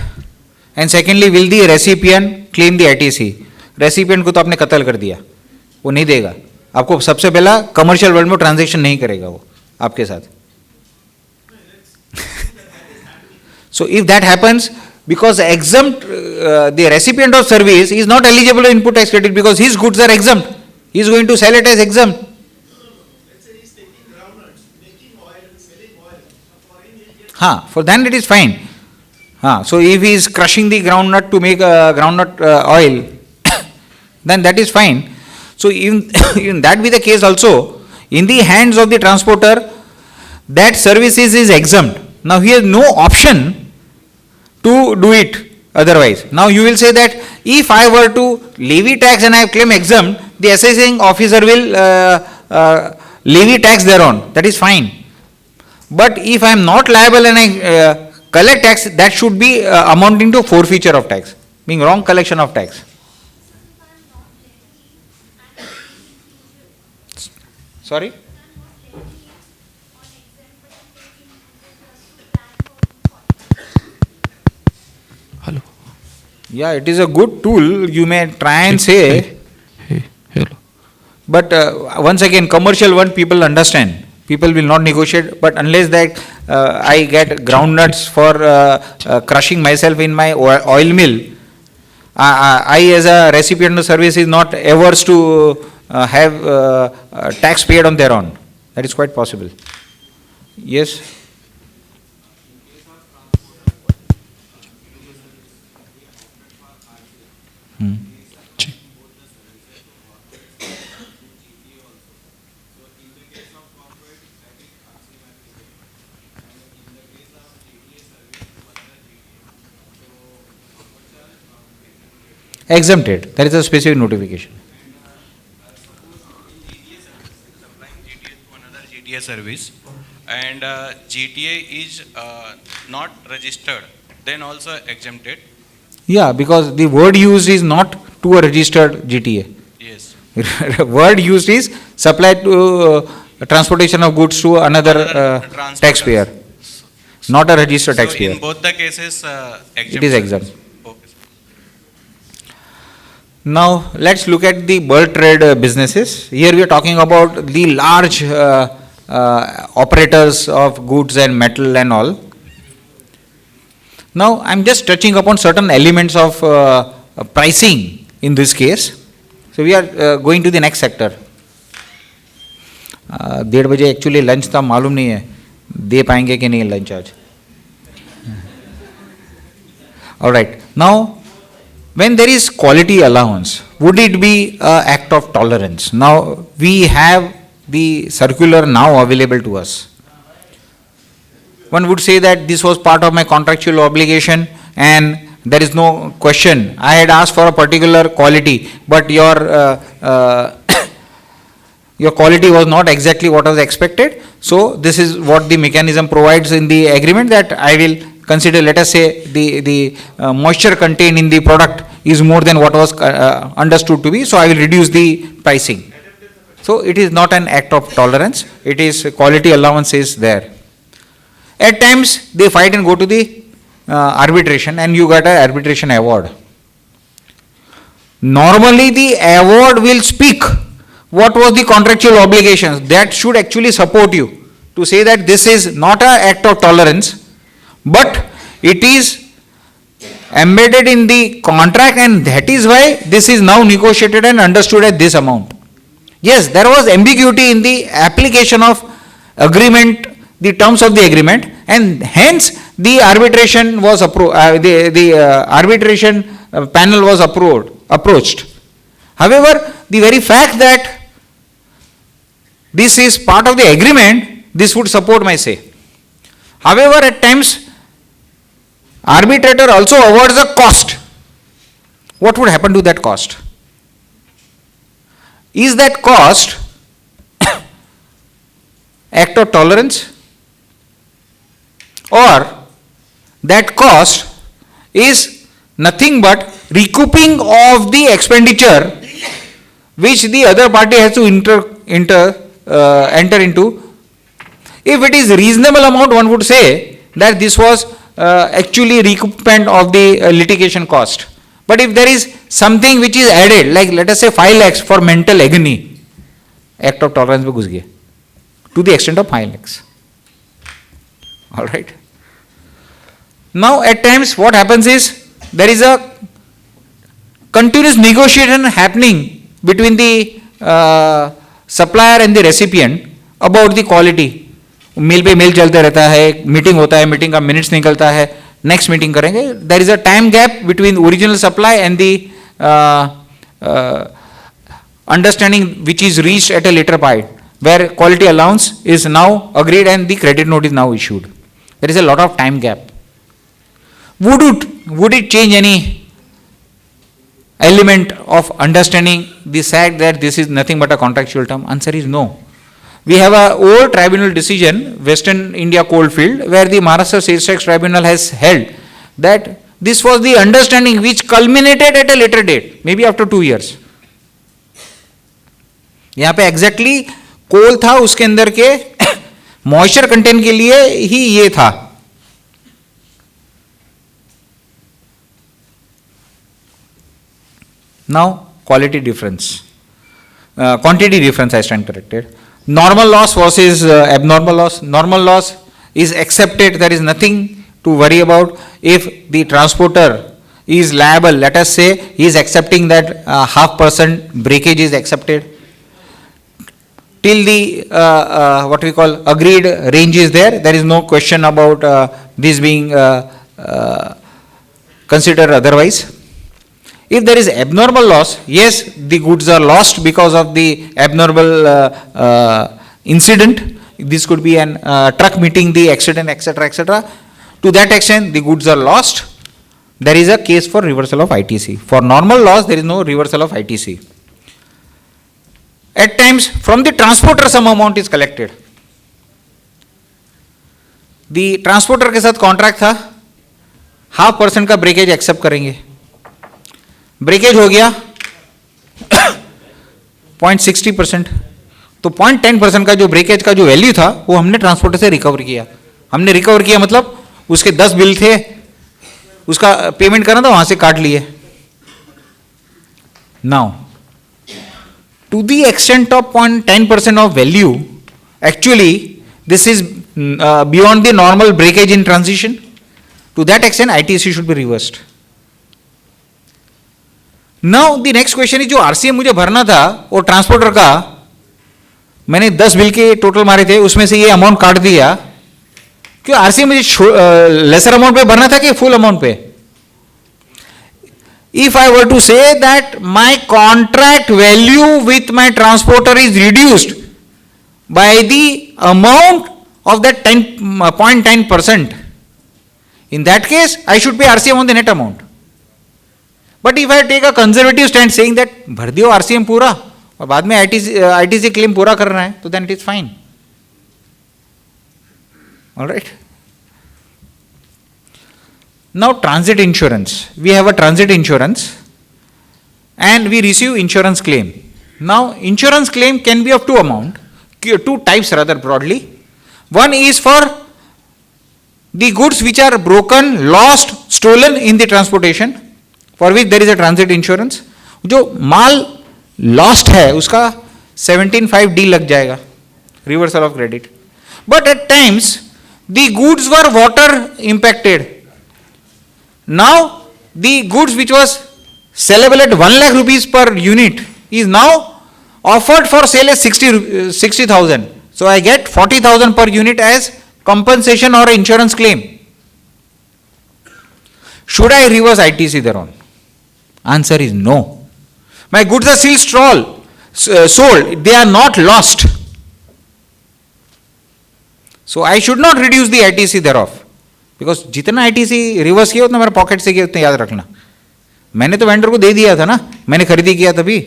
And secondly, will the recipient claim the ITC? Recipient को तो आपने कत्ल कर दिया, वो नहीं देगा आपको. सबसे पहला कमर्शियल वर्ल्ड में ट्रांजैक्शन नहीं करेगा वो आपके साथ. So if that happens, because exempt, the recipient of service is not eligible to input tax credit because his goods are exempt. He is going to sell it as exempt. Let's say he's taking groundnuts, making oil and selling oil. For him, he'll get For then it is fine. So if he is crushing the groundnut to make groundnut oil, then that is fine. So even that be the case also, in the hands of the transporter, that services is exempt. Now he has no option to do it otherwise. Now you will say that if I were to levy tax and I claim exempt, the assessing officer will levy tax thereon. That is fine. But if I am not liable and I collect tax, that should be amounting to forfeiture of tax, being wrong collection of tax. Sorry? Hello. Yeah, it is a good tool. You may try and say, Hey, hello. but once again, commercial one people understand. People will not negotiate, but unless that I get groundnuts for crushing myself in my oil mill, I as a recipient of service is not averse to have tax paid on their own. That is quite possible. Yes. Exempted. There is a specific notification. Supplying GTA to another GTA service, and GTA is not registered, then also exempted. Yeah, because the word used is not to a registered GTA. Yes. Word used is supplied to transportation of goods to another Transporter. taxpayer, not a registered So taxpayer. in both the cases, exempt. It is exempt. Okay, sir. Now let's look at the bulk trade businesses. Here we are talking about the large operators of goods and metal and all. Now I'm just touching upon certain elements of pricing in this case. So we are going to the next sector. 1:30 बजे actually lunch था, मालूम नहीं है दे पाएंगे कि नहीं lunch आज. All right. Now, when there is quality allowance, would it be an act of tolerance? Now we have the circular now available to us. One would say that this was part of my contractual obligation and there is no question. I had asked for a particular quality, but your your quality was not exactly what was expected. So this is what the mechanism provides in the agreement, that I will consider, let us say the moisture contained in the product is more than what was understood to be, so I will reduce the pricing. So it is not an act of tolerance, it is quality allowance is there. At times they fight and go to the arbitration and you get an arbitration award. Normally the award will speak what was the contractual obligations. That should actually support you to say that this is not an act of tolerance, but it is embedded in the contract and that is why this is now negotiated and understood at this amount. Yes, there was ambiguity in the application of agreement, the terms of the agreement, and hence the arbitration was arbitration panel was approached. However, the very fact that this is part of the agreement, this would support my say. However, at times, arbitrator also awards a cost. What would happen to that cost? Is that cost act of tolerance, or that cost is nothing but recouping of the expenditure which the other party has to enter into? If it is reasonable amount, one would say that this was actually recoupment of the litigation cost. But if there is something which is added, like let us say 5 lakhs for mental agony, act of tolerance में घुस गए to the extent of 5 lakhs. All right. Now at times what happens is there is a continuous negotiation happening between the supplier and the recipient about the quality. Mail पे mail चलते रहता है, meeting होता है, meeting का minutes निकलता है, next meeting करेंगे. There is a time gap between original supply and the understanding which is reached at a later point where quality allowance is now agreed and the credit note is now issued. There is a lot of time gap. Would it change any element of understanding the fact that this is nothing but a contractual term? Answer is no. We have a old tribunal decision, Western India Coalfield, where the Maharashtra Sales Tax Tribunal has held that this was the understanding which culminated at a later date, maybe after 2 years. यहाँ पे exactly कोल था, उसके अंदर के moisture content के लिए ही ये था. Now quality difference, quantity difference, I stand corrected. Normal loss versus abnormal loss. Normal loss is accepted, there is nothing to worry about. If the transporter is liable, let us say he is accepting that 0.5% breakage is accepted till the what we call agreed range is there. There is no question about this being considered otherwise. If there is abnormal loss, yes, the goods are lost because of the abnormal incident. This could be an truck meeting the accident, etc., etc. To that extent, the goods are lost. There is a case for reversal of ITC. For normal loss, there is no reversal of ITC. At times, from the transporter, some amount is collected. The transporter के साथ contract था, 0.5% का breakage accept करेंगे. Breakage हो गया 0.60%, तो 0.10% का जो ब्रेकेज का जो वैल्यू था वो हमने ट्रांसपोर्टर से रिकवर किया. हमने रिकवर किया मतलब उसके 10 बिल थे, उसका पेमेंट करना था, वहां से काट लिए. Now to the extent of 0.10% of value, actually this is beyond the normal breakage in transition. To that extent ITC should be reversed. Now the next question is, जो आरसीएम मुझे भरना था वो ट्रांसपोर्टर का, मैंने 10 बिल के total मारे थे, उसमें से ये अमाउंट काट दिया. क्यों आरसीएम मुझे लेसर अमाउंट पे भरना था कि फुल अमाउंट पे? If I were to say that my contract value with my transporter is reduced by the amount of that 0.10%, in that case I should pay RCM on the net amount. But if I take a conservative stand saying that भर दियो RCM पूरा और बाद में ITC claim पूरा करना है, तो then it is fine. All right. Now transit insurance. We have a transit insurance and we receive insurance claim. Now insurance claim can be of two types rather broadly. One is for the goods which are broken, lost, stolen in the transportation, for which there is a transit insurance. जो माल lost है उसका 17(5)(d) लग जाएगा, reversal of credit. But at times the goods were water impacted. Now the goods which was sellable at 1 lakh rupees per unit is now Offered for sale is 60,000. So I get 40,000 per unit as compensation or insurance claim. Should I reverse ITC thereon? Answer is no. My goods are still sold. They are not lost. So I should not reduce the ITC thereof. Because जितना ITC reverse किया उतना मेरा pocket से किया उतना याद रखना. मैंने तो वेंडर को दे दिया था ना, मैंने खरीदी किया तभी.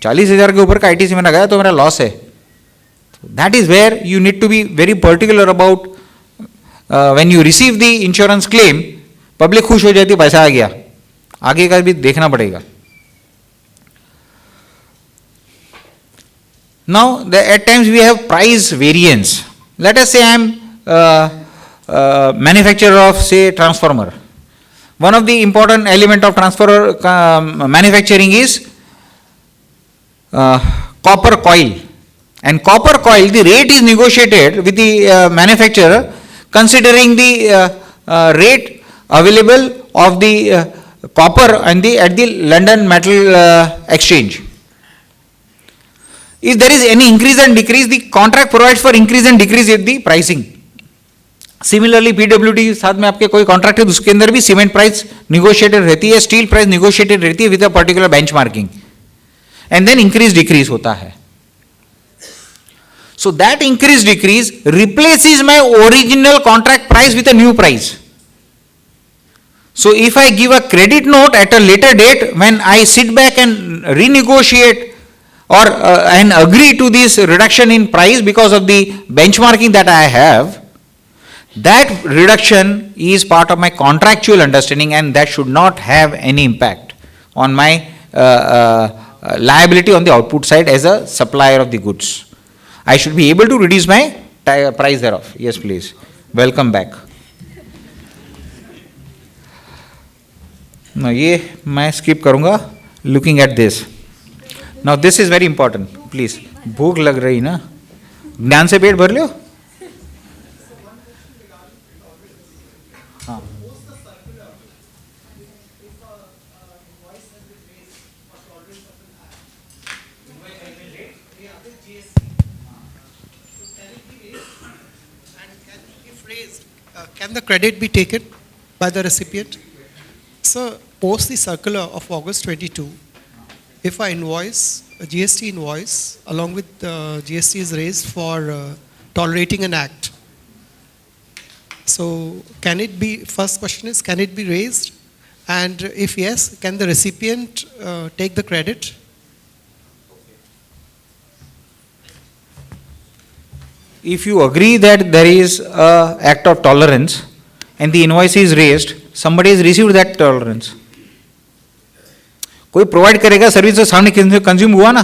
40,000 के ऊपर का आईटीसी मैंने गया तो मेरा लॉस है. That is where you need to be very particular about when you receive the insurance claim. Public खुश हो जाती है, पैसा आ गया, आगे का भी देखना पड़ेगा. Now at times we have price variance. Let us say I am manufacturer of say transformer. One of the important element of transformer manufacturing is copper coil, and copper coil the rate is negotiated with the manufacturer considering the rate available of the copper and at the London Metal Exchange. If there is any increase and decrease, the contract provides for increase and decrease in the pricing. Similarly PWD के साथ में आपके कोई contract है तो उसके अंदर भी सीमेंट प्राइस निगोशिएटेड रहती है, स्टील प्राइस निगोशिएटेड रहती है with a particular benchmarking, and then increase decrease होता है. So that increase decrease replaces my original contract price with a new price. So if I give a credit note at a later date when I sit back and renegotiate or and agree to this reduction in price because of the benchmarking that I have, that reduction is part of my contractual understanding and that should not have any impact on my liability on the output side as a supplier of the goods. I should be able to reduce my price thereof. Yes, please. Welcome back. Now, ये मैं skip करूँगा. Looking at this. Now, this is very important. Please. भूख लग रही ना? ज्ञान से पेट भर लो. Can the credit be taken by the recipient? So, post the circular of August 22, if I invoice, a GST invoice, along with GST is raised for tolerating an act. So, can it be, first question is, can it be raised? And if yes, can the recipient take the credit? If you agree that there is an act of tolerance and the invoice is raised, somebody has received that tolerance. कोई provide करेगा service तो सामने consume हुआ ना.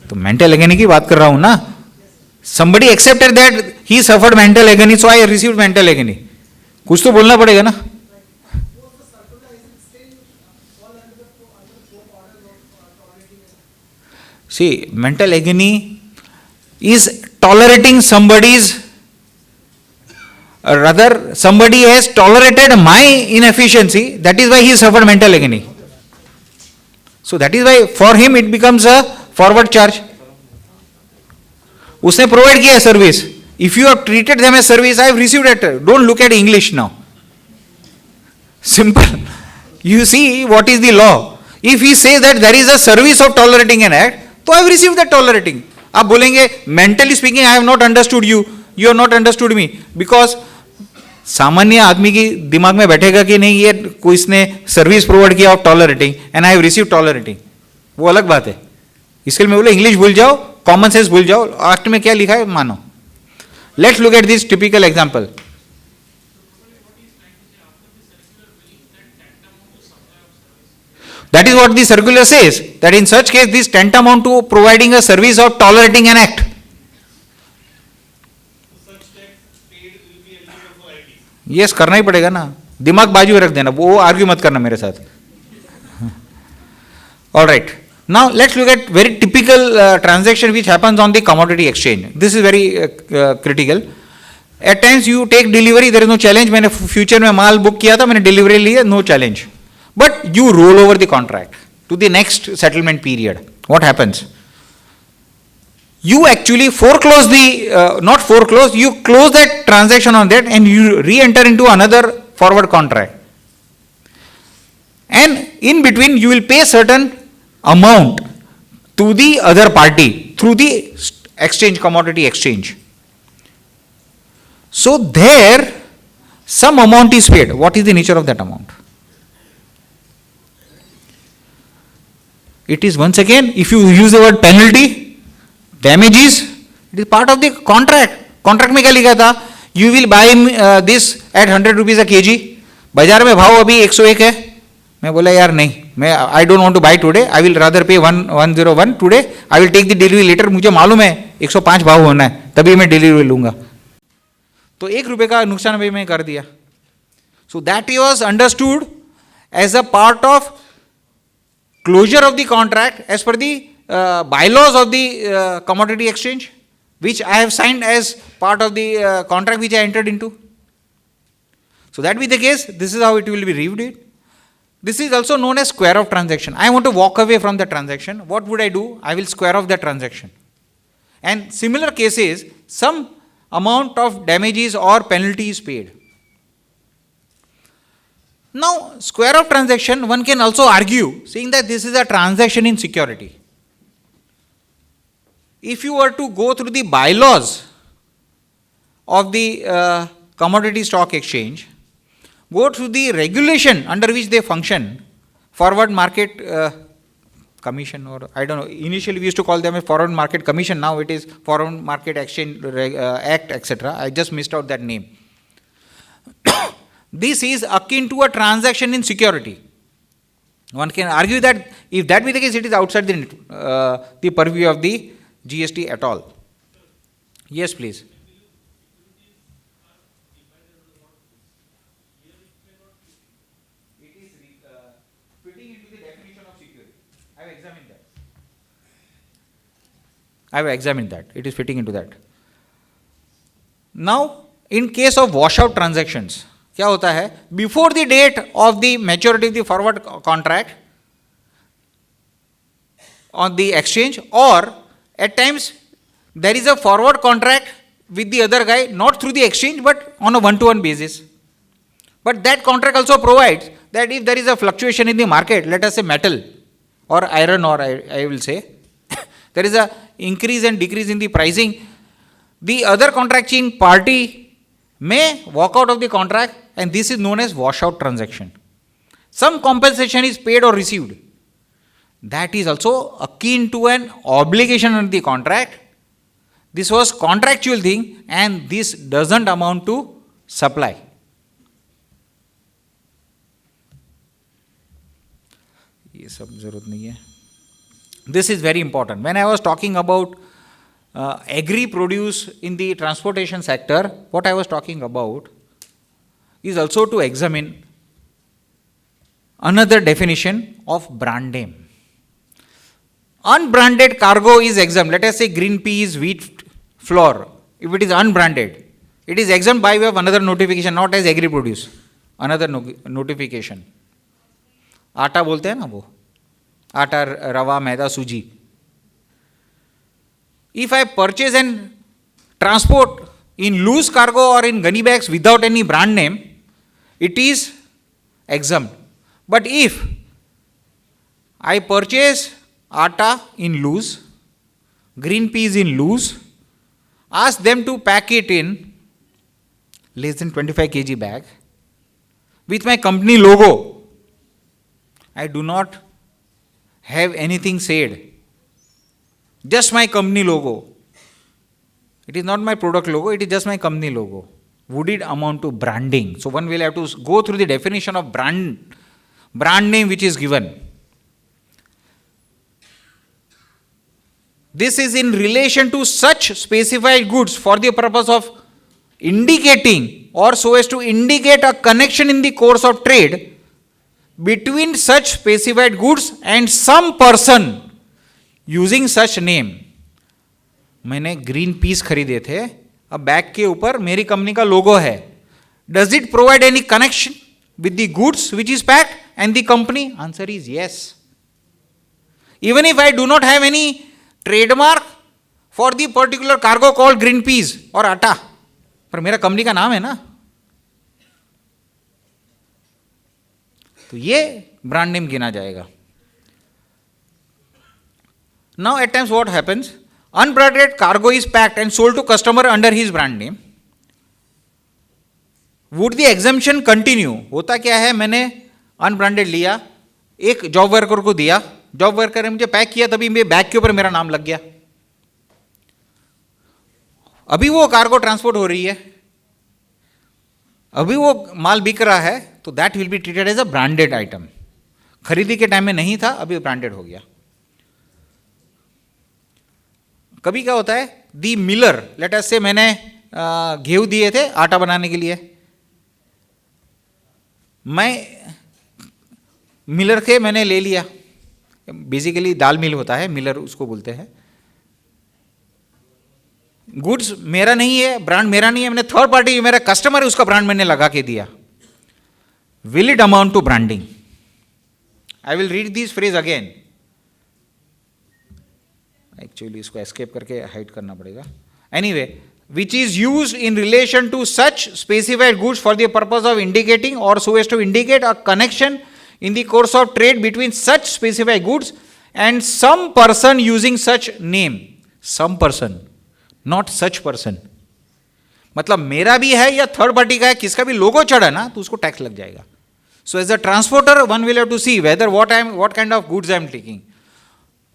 तो mental agony की बात कर रहा हूं ना. Somebody accepted that he suffered mental agony, so I received mental agony. कुछ तो बोलना पड़ेगा ना. See, mental agony is tolerating somebody's, rather somebody has tolerated my inefficiency, that is why he suffered mental agony. So that is why for him it becomes a forward charge. उसने provide किया service. If you have treated them as service, I have received it. Don't look at English now. Simple. You see what is the law. If he says that there is a service of tolerating an act, तो I have received that tolerating. आप बोलेंगे mentally speaking I have not understood you, you have not understood me, because सामान्य आदमी की दिमाग में बैठेगा कि नहीं ये कोई इसने सर्विस प्रोवाइड किया of tolerating and I have received tolerating, वो अलग बात है. इसके लिए मैं बोला इंग्लिश भूल जाओ, कॉमन सेंस भूल जाओ, एक्ट में क्या लिखा है मानो. Let's look at this typical example. That is what the circular says, that in such case this tantamount to providing a service of tolerating an act. Yes, करना ही पड़ेगा ना. दिमाग बाजू में रख देना, वो आर्ग्यू मत करना मेरे साथ. All right. Now let's look at very typical transaction which happens on the commodity exchange. This is very critical. At times you take delivery, there is no challenge. मैंने फ्यूचर में माल बुक किया था, मैंने delivery ली है, no challenge. But you roll over the contract. to the next settlement period, what happens? You actually foreclose not foreclose, you close that transaction on that and you re-enter into another forward contract. And in between, you will pay certain amount to the other party through the exchange, commodity exchange. So there, some amount is paid. What is the nature of that amount? It is once again, if you use the word penalty, damages, it is part of the contract. Contract में क्या लिखा था? You will buy this at 100 rupees a kg. बाजार में भाव अभी 101 है. मैं बोला यार नहीं, मैं I don't want to buy today. I will rather pay 101 today. I will take the delivery later. मुझे मालूम है 105 भाव होना है, तभी मैं डिलीवरी लूंगा. तो 1 रुपये का नुकसान भी मैं कर दिया. So that was understood as a part of closure of the contract as per the bylaws of the commodity exchange, which I have signed as part of the contract which I entered into. So that be the case, this is how it will be reviewed. This is also known as square off transaction. I want to walk away from the transaction. What would I do? I will square off the transaction. And similar cases, some amount of damages or penalty is paid. Now, square off transaction, one can also argue, saying that this is a transaction in security. If you were to go through the bylaws of the commodity stock exchange, go through the regulation under which they function, forward market commission, or I don't know, initially we used to call them a forward market commission, now it is forward market exchange act, etc. I just missed out that name. This is akin to a transaction in security. One can argue that if that be the case, it is outside the purview of the GST at all. Yes, please. It is fitting into the definition of security. I have examined that. It is fitting into that. Now, in case of washout transactions, क्या होता है? Before the date of the maturity of the forward contract on the exchange, or at times there is a forward contract with the other guy, not through the exchange but on a one-to-one basis. But that contract also provides that if there is a fluctuation in the market, let us say metal or iron ore, I will say, there is a increase and decrease in the pricing, the other contracting party may walk out of the contract, and this is known as washout transaction. Some compensation is paid or received. That is also akin to an obligation under the contract. This was contractual thing, and this doesn't amount to supply. ये सब जरूरत नहीं है. This is very important. When I was talking about agri produce in the transportation sector, what I was talking about is also to examine another definition of brand name. Unbranded cargo is exempt. Let us say green peas, wheat, flour. If it is unbranded, it is exempt by way of another notification, not as agri produce. Another notification. आटा बोलते हैं ना वो, आटा, रवा, मैदा, सूजी. If I purchase and transport in loose cargo or in gunny bags without any brand name, it is exempt. But if I purchase atta in loose, green peas in loose, ask them to pack it in less than 25 kg bag with my company logo, I do not have anything said. Just my company logo. It is not my product logo, it is just my company logo. Would it amount to branding? So one will have to go through the definition of brand name which is given. This is in relation to such specified goods for the purpose of indicating or so as to indicate a connection in the course of trade between such specified goods and some person using such name. मैंने green peas खरीदे थे, अब bag के ऊपर मेरी company का लोगो है. Does it provide any connection with the goods which is packed and the company? Answer is yes. Even if I do not have any trademark for the particular cargo called green peas or आटा, पर मेरा company का नाम है ना, तो ये brand name गिना जाएगा. Now at times what happens? Unbranded cargo is packed and sold to customer under his brand name. Would the exemption continue? होता क्या है, मैंने अनब्रांडेड लिया, एक जॉब वर्कर को दिया, जॉब वर्कर ने मुझे पैक किया, तभी मेरे बैग के ऊपर मेरा नाम लग गया. अभी वो कार्गो ट्रांसपोर्ट हो रही है, अभी वो माल बिक रहा है, तो that will be treated as a branded item. खरीदी के टाइम में नहीं था, अभी ब्रांडेड हो गया. कभी क्या होता है, दी मिलर, लेट अस से मैंने गेहूं दिए थे आटा बनाने के लिए, मैं मिलर के मैंने ले लिया, बेसिकली दाल मिल होता है, मिलर उसको बोलते हैं. गुड्स मेरा नहीं है, ब्रांड मेरा नहीं है, मैंने थर्ड पार्टी, मेरा कस्टमर है, उसका ब्रांड मैंने लगा के दिया. Will it amount to branding? I will read this phrase again. Actually इसको एस्केप करके हाइड करना पड़ेगा. Anyway, which is used in relation to such specified goods for the purpose of indicating or so as to indicate a connection in the course of trade between such specified goods and some person using such name. Some person, not such person. मतलब मेरा भी है या third party का है, किसका भी लोगो चढ़ा ना, तो उसको टैक्स लग जाएगा. So as a transporter, one will have to see whether what kind of goods I am taking.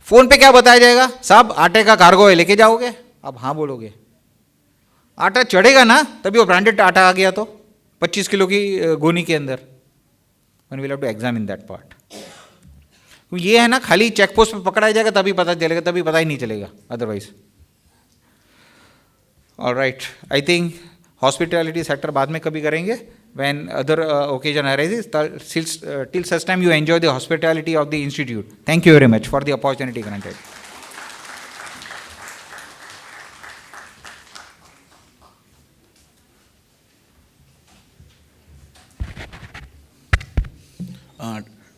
Phone पे क्या बताया जाएगा, साहब आटे का कार्गो है, लेके जाओगे, आप हाँ बोलोगे, आटा चढ़ेगा ना, तभी वो ब्रांडेड आटा आ गया, तो 25 किलो की गोनी के अंदर. One will have to examine that part. ये है ना, खाली चेक पोस्ट पे पकड़ा जाएगा तभी पता चलेगा, तभी पता ही नहीं चलेगा otherwise. Alright, I think hospitality sector बाद में कभी करेंगे, when other occasion arises. Till such time you enjoy the hospitality of the institute. Thank you very much for the opportunity granted.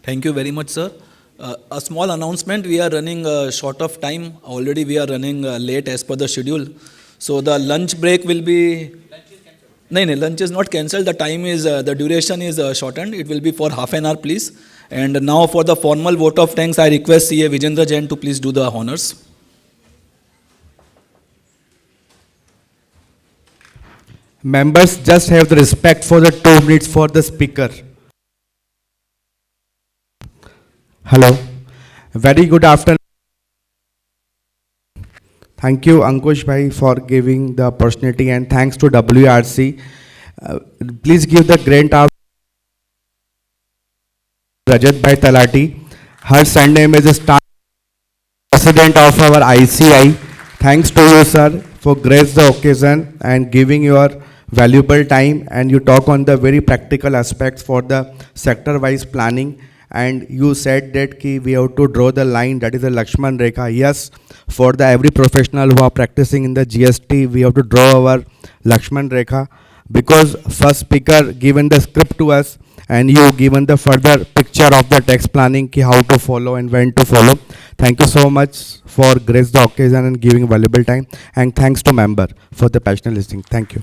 Thank you very much, sir. A small announcement, we are running short of time. Already we are running late as per the schedule. So the lunch break will be... No, lunch is not cancelled. The time is, the duration is shortened. It will be for half an hour, please. And now for the formal vote of thanks, I request CA Vijendra Jain to please do the honors. Members just have the respect for the 2 minutes for the speaker. Hello. Very good afternoon. Thank you, Ankush Bhai, for giving the opportunity, and thanks to WRC. Please give the grant of Rajat Bhai Talati. Her surname is Star, President of our ICI. Thanks to you, sir, for grace the occasion and giving your valuable time, and you talk on the very practical aspects for the sector-wise planning. And you said that we have to draw the line, that is the Lakshman Rekha. Yes, for the every professional who are practicing in the GST, we have to draw our Lakshman Rekha, because first speaker given the script to us and you given the further picture of the tax planning, how to follow and when to follow. Thank you so much for grace the occasion and giving valuable time, and thanks to member for the passionate listening. Thank you.